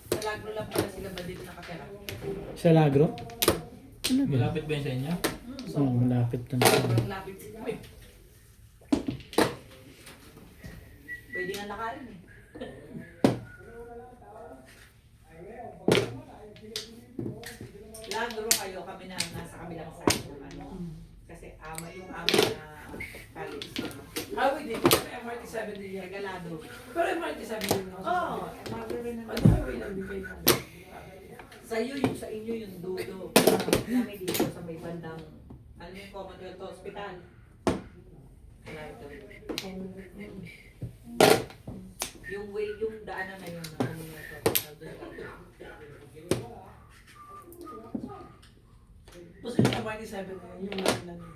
Sa Lagro lang pala sila ba dito nakatira? Sa Lagro? Malapit ba yun sa inyo? Oo, malapit lang sila. Sobrang lapit sila. Pwede nga lakarin eh. Lagro kayo, kami na nasa kabilang side ng ano. Kasi yung ama na college. Ah, wait, hindi. MRT 7 din yan. Regalado. Pero MRT 7 din ako. Oo, magre rin Ano naman. highway lang din kayo na? Sa inyo yung dudo. Kami dito sa may bandang, ano yung Commonwealth Hospital. Wala ito. Yung way, yung daanan na yun. Basta yung 97 na yun, yung laki na yun.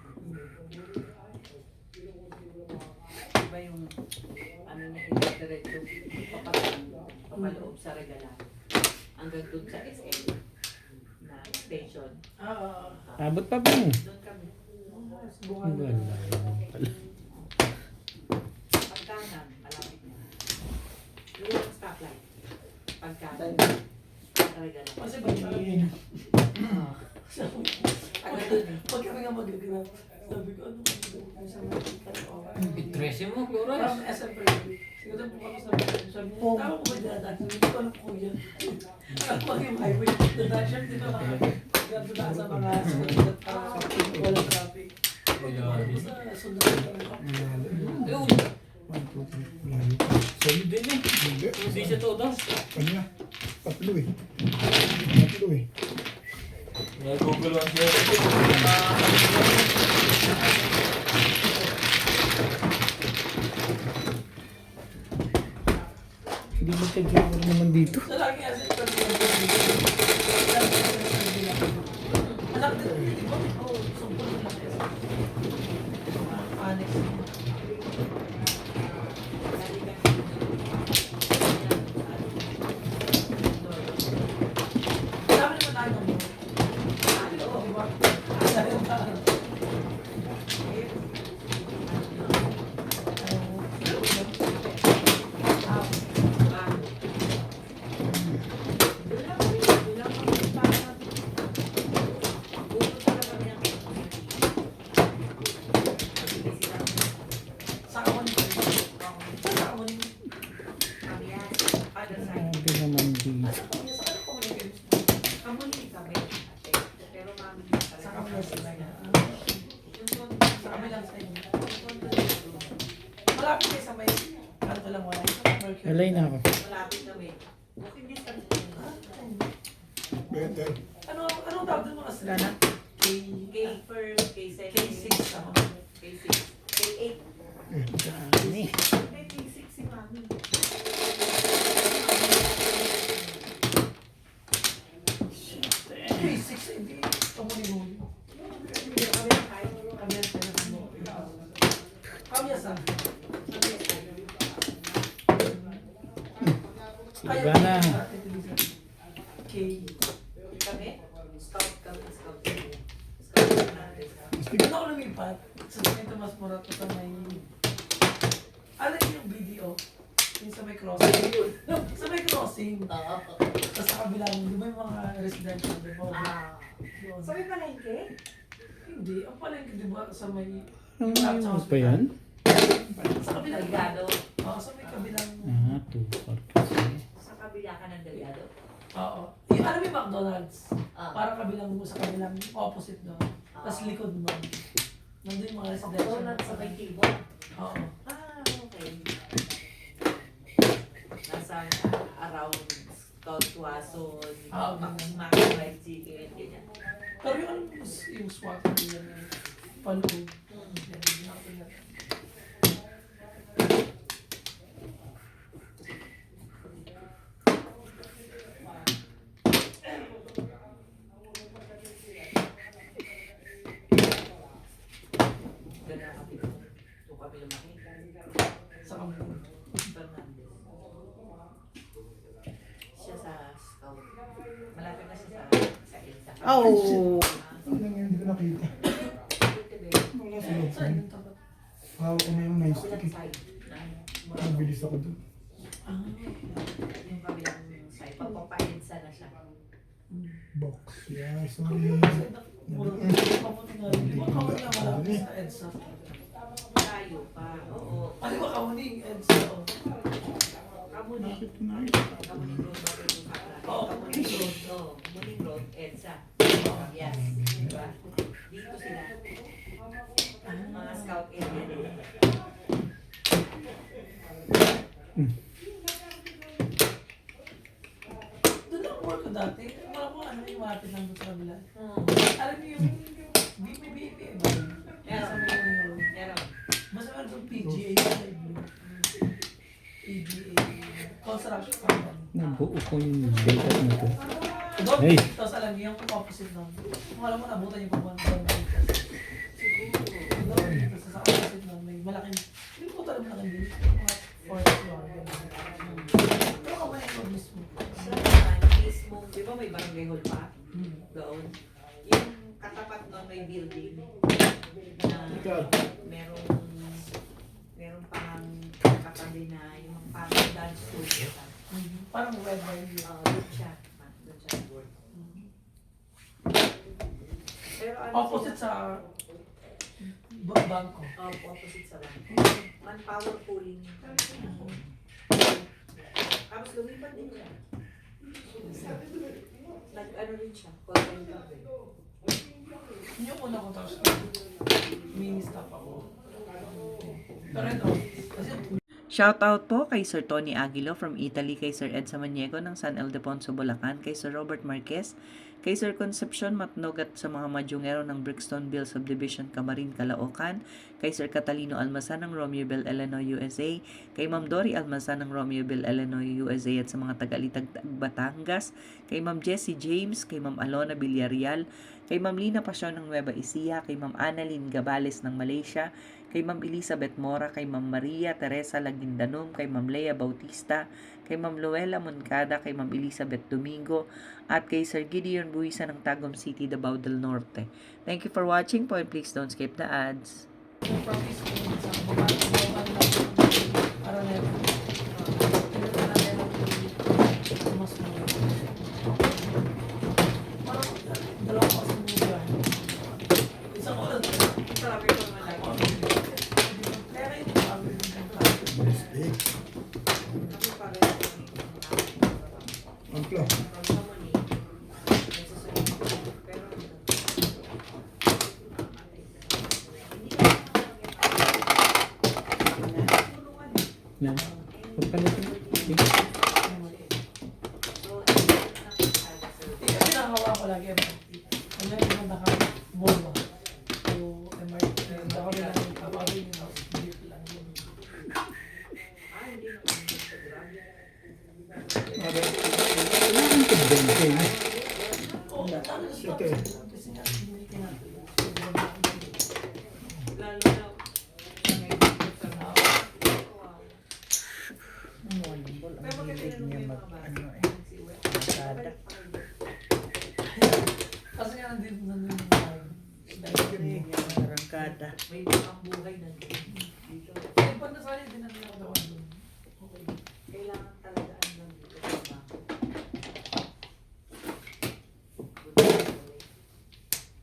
Diba yung ano niya, diretso papaloob sa Regalan. Hanggang dun sa SM na station. Abot pa ba mo? Doon kami. Ang ganda. Pagkanan, malapit na. Yung stoplight. Pagkanan. Regalan. Kasi ba yun? Agad dun eh. Pag kami nga mag-grab, sabi ko, ano kung sa mga Itrese mo, Flores. parang SM Preview. Siguro po kami sabi niya, tama ko ba dyan? Sabi ko, alam ko yan. Alam ko yung highway. Dadasyon, di ba mga ganda sa mga sunod para walang traffic. Basta sunod na Ayun. Solid Din eh. Hindi. Hindi siya todo. Kanya. Tatlo eh. Tatlo eh. Nag-google lang siya. Hindi magka-joker naman dito. Sa lagi kasi anak din, di ba? Oo, sumpul na lang kasi. Annex. Sabi naman tayo mo. Oo, di ba? Sabi naman tayo. Sa kamunin. Sa kamunin. Grabe naman dito. Sa kamunin. Sa kamunin. Kamunin kami. Pero mami. Sa kamunin sila yan. Sa kabilang sa inyo. Malapit kayo sa may, ano ko lang wala. Mercury. Alay na ako. Malapit kami. Walking distance. Better. Anong tawag doon mga sila na? K1, K7, K6 ako. K6, K8. Dami. May K6 si mami. K6, hindi. Kamunin mo. Kami sa. Iba na. K. Kami? Scout kami, scout kami. Scout natin. Doon ako lumipat sa San Tomas Morato sa may... Alam niyo yung video? Yung sa may crossing. Sa may crossing. Tapos sa kabilang, di ba yung mga residential, di ba? Yun. Sabi pa palengke? Hindi. Ang palengke, di ba, sa may... Ano pa yan? Sa kabilang. Delgado. Oo, sa may kabilang... Ah, 2 car kasi. Sa kabila ka ng Delgado. Oo. Yung alam mo yung McDonald's? Ah. Parang kabilang mo sa kabilang opposite doon. Tapos likod mo. Nandun yung mga residential. McDonald's sa may tibok. Oo. Ah, okay. Nasa around Scout Tuason, Max Fried Chicken, ganyan. Pero yung alam mo yung SWAT yung paloob. Ganun kami. Doon kami lumaki. Sa kampung. Fernandez. Siya sa Scout. Malapit na siya sa EDSA. Oh! Ano nangyari? Hindi ko nakita. Wala sa loob. Saan yung tapat? Hawak ko na yung nice Kabilang stick eh. side. Mabilis ako dun. Yung kabilang side. Pagpapa-EDSA na siya. Box. Yeah, sorry. Puro kamuti nga rin. Di ba kamuti nga malapit sa EDSA? Tayo pa. Oo. Ano ba kamuti yung EDSA? Oh. Kamuning. Bakit ko na Kamuning Road. Bakit yung kakla? Oo, Kamuning Road. No. Kamuning Road. EDSA. Yes. Diba? Dito sila. Mga scout area. Doon ang work ko dati. Wala ko ano yung malapit lang doon sa kabila. Hmm. Alam niyo yung BPBP ba? Kaya sa may ano. Meron. Basta meron doon pizza. EGA Live Blue. EGA Construction Company. Nabuo ko yung data na to. Doon, Hey. tapos alam niyo, yung opposite nun. Kung alam mo, nabutan yung pumunta doon. Siguro. Doon, sa opposite nun, may malaking, hindi ko talagang malaking bilis. Mga fourth floor. Pero kamay ko mismo. Sa mismo, di ba may barangay hall pa? Doon. Yung katapat nun may building na merong parang katabi na yung parang dance studio. Parang red by you. Doon siya. Doon siya. Pero ano Opposite sa bangko. opposite sa one. Manpower pooling. Tapos lumipat din siya. Nag-ano rin siya. Content cafe. Yung una ko tapos mini stop ako. Pero ito, kasi Shoutout po kay Sir Tony Aguilo from Italy, kay Sir Ed Samaniego ng San Ildefonso, Bulacan, kay Sir Robert Marquez, kay Sir Concepcion Matnog at sa mga madyungero ng Brixtonville Subdivision, Camarin, Caloocan, kay Sir Catalino Almasan ng Romeoville, Illinois, USA, kay Ma'am Dory Almasan ng Romeoville, Illinois, USA at sa mga taga-Litag Batangas, kay Ma'am Jessie James, kay Ma'am Alona Villarreal, kay Ma'am Lina Pasyon ng Nueva Ecija, kay Ma'am Annalyn Gabales ng Malaysia, kay Ma'am Elizabeth Mora, kay Ma'am Maria Teresa Laguindanom, kay Ma'am Lea Bautista, kay Ma'am Luella Moncada, kay Ma'am Elizabeth Domingo, at kay Sir Gideon Buisa ng Tagum City, Davao del Norte. Thank you for watching po and please don't skip the ads. yung promise ko sa baba ng para meron. Mas parang dalawang kasi mo dyan. Isang oras. Sabi ko naman lang. Pero ito sabi ko Mistake. Ampla. Na. Pagpalitin. Okay. Kasi nakahawa ko lagi MRT. Ano yung naka-bola. So, MRT. Ako lang yung kapagay yung house. Jeep lang yun. Kailangan ko bente. Oo, natalo sa Ito eh. kasi nga, hindi ko natin. Lalo na Kasi nga nandito yung Arangkada. may ang buhay na dito. eh, pag nasali din natin ako daw doon. Okay. Kailangan talaga ang dito sa bako.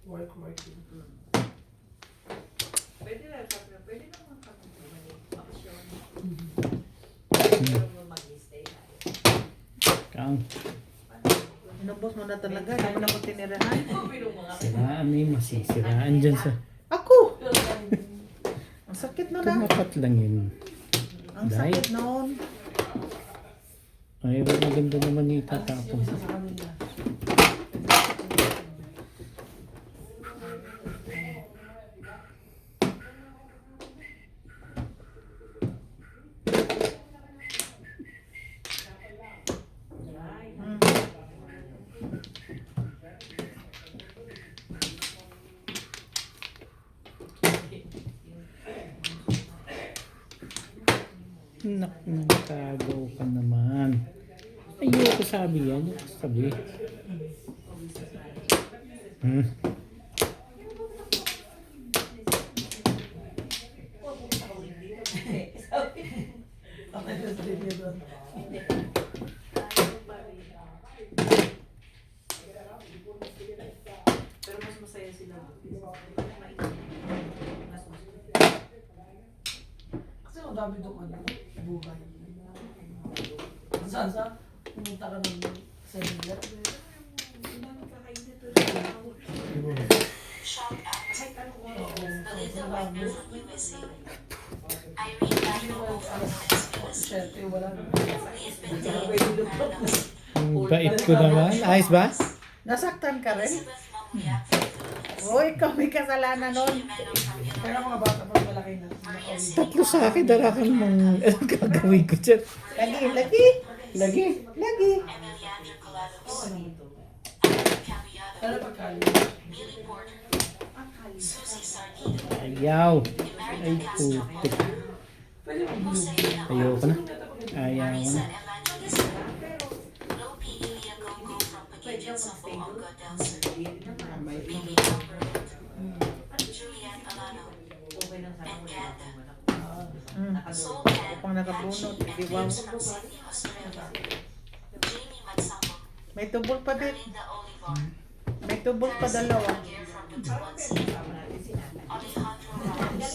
Work. Pwede lang sabi na, pwede naman kami mag-action. Pero mag-stay tayo. Kang. Inubos mo na talaga. Hindi mo na ko tinirahan. Siraan eh. Masisiraan dyan sa... Ako! Ang sakit na na. Kamapat lang yun. Ang sakit noon. Ay, maganda naman yung At least itatapon. yung isa sa kanila. Nakagaw ka naman. Ayoko sabi yan. Sabi. Patay na sa linya doon. Pero mas masaya sila. Kasi ang dami doon ano, buhay. Saan sa? Pumunta ka ng sa Linya. Shop at Oo. Elizabeth So, from USA. Irene Bashko from Texas. syempre, wala na. Ang bait ko naman. Ayos ba? Nasaktan ka rin? Elizabeth Mamuyak from the Philippines. O, ikaw may kasalanan nun. Kaya mga bata pa wala malaki na. Nakauwi. Tatlo sa akin, dara ka namang anong gagawin ko dyan? Lagi, lagi. Lagi. Lagi. Emiliano Colados, Dito. Caviado, Ano pagkali? Billy Porter, Susie Sardino, Ayaw. Ay, putik. Pwede mo blue. Ayoko na. Ayaw na. Marisa Evangelos, Lopi Ilia Gogo from Pagadian Sambo Olga Del Sur, Billy Albert, Juliet Alano, and Ganda. Soul Cat, Pang nakabunot. Di ba? James from Sydney, Australia, Jamie Magsamo, May tubol pa din. Linda Olivar, May tubol pa dalawa. Javier from Butuan City, Alejandro Ramos,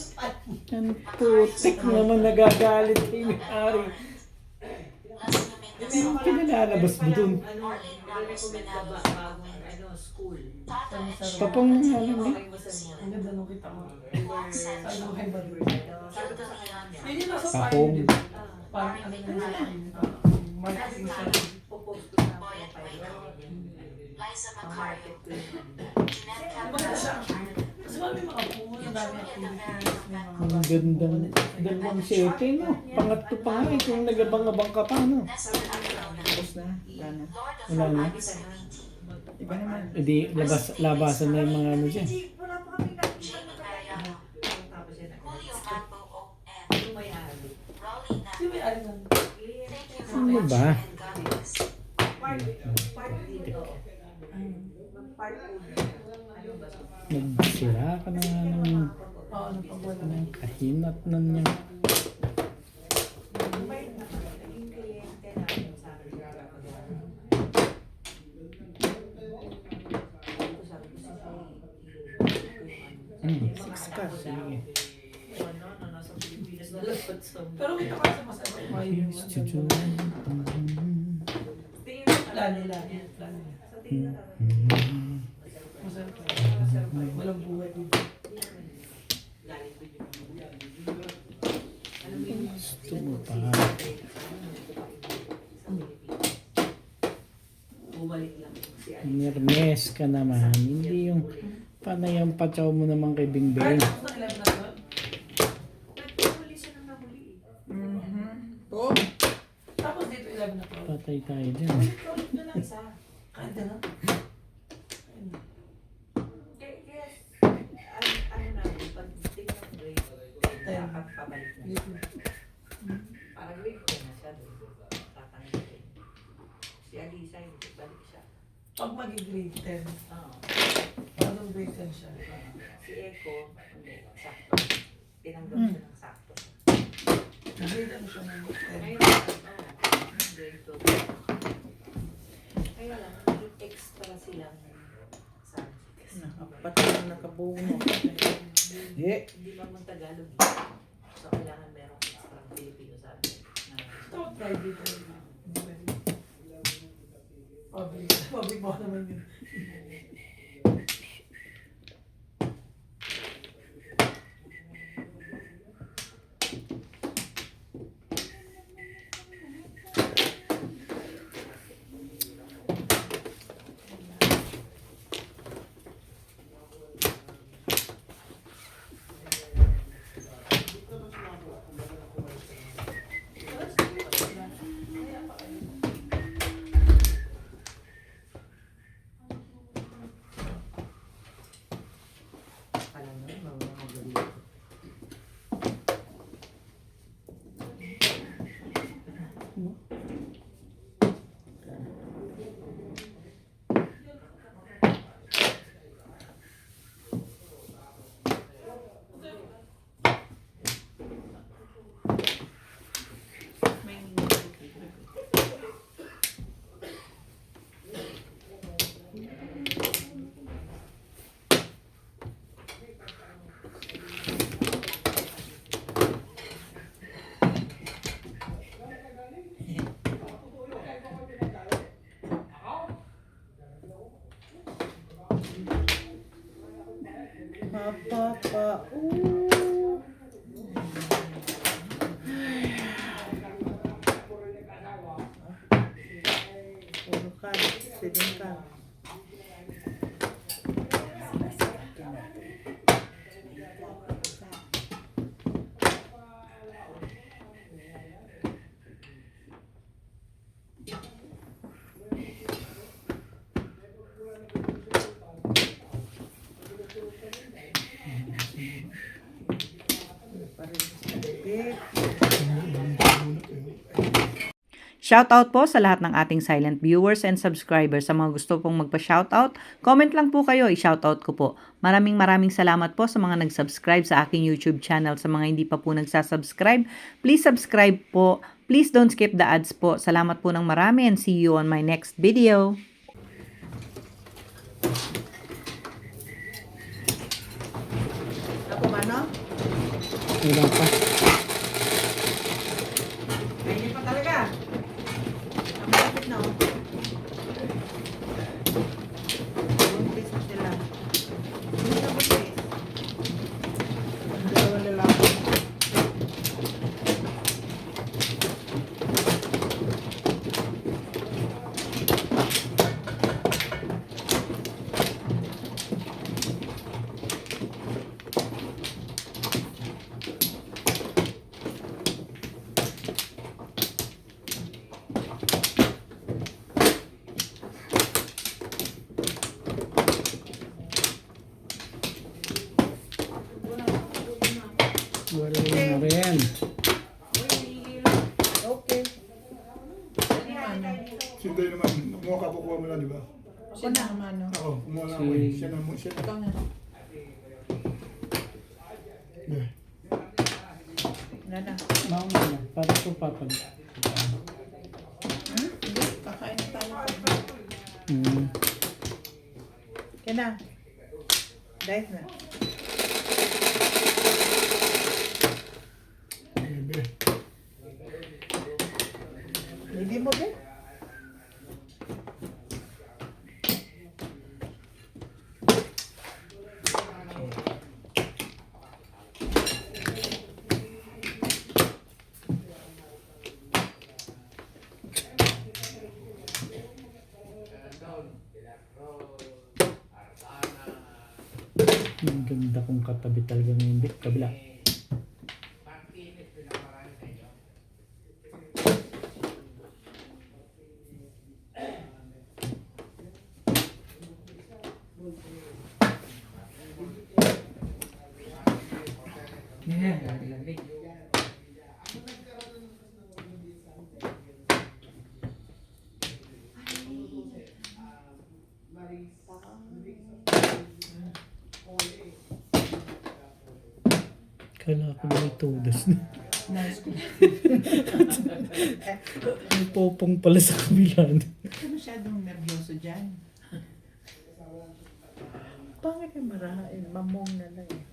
Ang putik naman nagagalit kay May-ari. Leslie Mendoza, Anong pinalalabas mo dun? Arlene Ramos Manalo, Tata and Papang nga lang eh. Ang ganda nung kita mo. Juan Sanchez, Ano kay Badr? Hilda Milano, Yun yung nasa Kahong. fire, di ba? Parang ano na marketing siya. Boy at Waco, Liza Macario, Jeanette Maganda siya. Campbell, Kasi ba may mga puno na dami activities, may mga Ang gandang dalawang sete, no? Pangatlo pa nga eh, kung nagabang-abang ka pa, no? Nestor Alcona, Tapos na. Wala na. Lord of Wala na. Romance, Sweetie, Iba naman. E di, labasan na yung mga ano dyan. Jamie Mariano, Julio Manbo and Rolly Kasi may Nat. ano lang. Thank you for Ano ba? watching and God bless. Nagsira ka na nga ng Oo, ano pag wala. kahinat na niya. Six ka. Sige. Pero kita kasi masaya ko yung Chuchu. plan nila. Plan nila. Masaya ko. Walang buhay dito. Gusto mo pa. Nirmes ka naman. Hindi yung panay ang patsaw mo naman kay Bingbing. Kahit tapos na 11 na doon. Oh, Tapos dito 11 na doon. Patay tayo dyan. Kahit na. Pag mag-grade 10. Pag grade 10 siya. Grade ano siya ng 10. nakapat na nakabunot. Eh, Ito, private. Public. Public mo naman yun. mapapa. Puro ka, sidin ka. Shoutout po sa lahat ng ating silent viewers and subscribers. Sa mga gusto pong magpa-shoutout, comment lang po kayo, i-shoutout ko po. Maraming salamat po sa mga nag-subscribe sa aking YouTube channel. Sa mga hindi pa po nagsasubscribe, please subscribe po. Please don't skip the ads po. Salamat po ng marami and see you on my next video. Ako mano? Wala pa. Mainit pa talaga. Ang bakit na oh. Buntis na sila. Hindi na buntis. Ang dalawa lalaki. Wala na rin. Okay. Ano mano? Sinday naman, kumuha ka, kukuha mo lang, di ba? Ako na mano. Ako, kumuha lang ako eh. Siya na mo, siya na. Ikaw na. Yeah. Wala na. Mauna na. Para ko papag. Hindi. Kakain na tayo. Kaya na. Diet na. Bebe. Hindi mo ba? Ang ganda kong katabi talaga ngayon. Kabila. Kala ko na may tudos na. May popong pala sa kabila. Ito masyadong nervyoso dyan. Pangit yung marahain. Mamong na lang eh.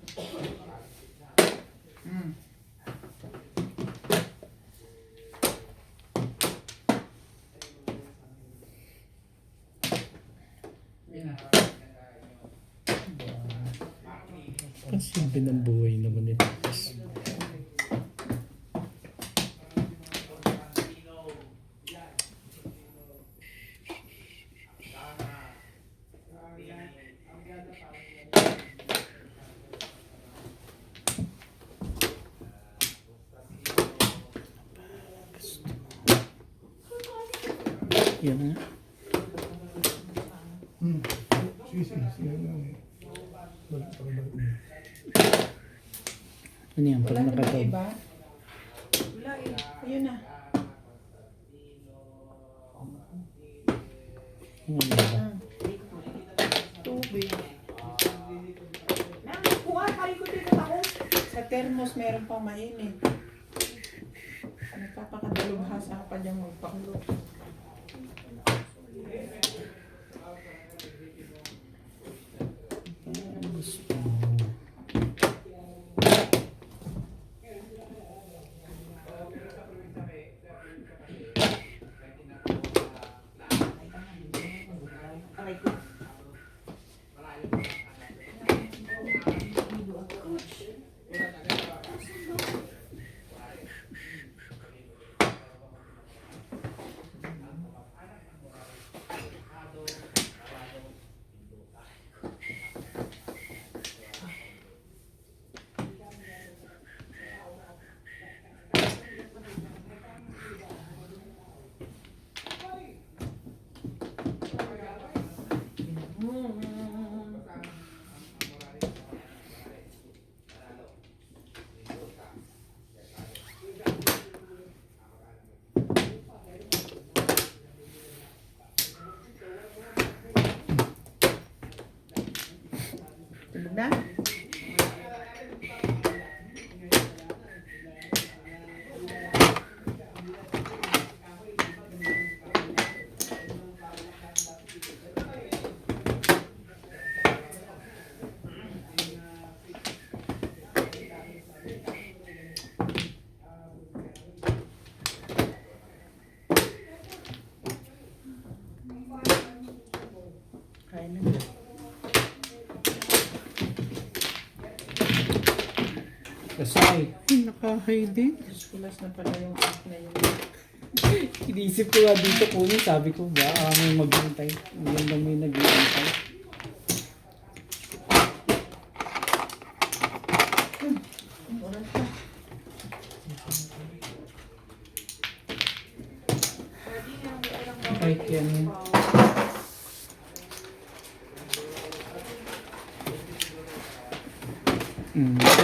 Pasimple ng buhay naman ito. Yan nga. Sige, sige, sige. Balik, balik mo. Ano yan? Pag Wala na ba nakataw. iba? Wala eh. Ayun na. Ano ba? Tubig. Sa thermos meron pang mainit. Nagpapakadalubhasa pa dyan magpakulo. Kasay. Naka-high din. Plus na pala yung app na yun. Inisip ko nga dito kunin, sabi ko ba may maghintay. Hindi lang may naghihintay. Kahit yan. Mm.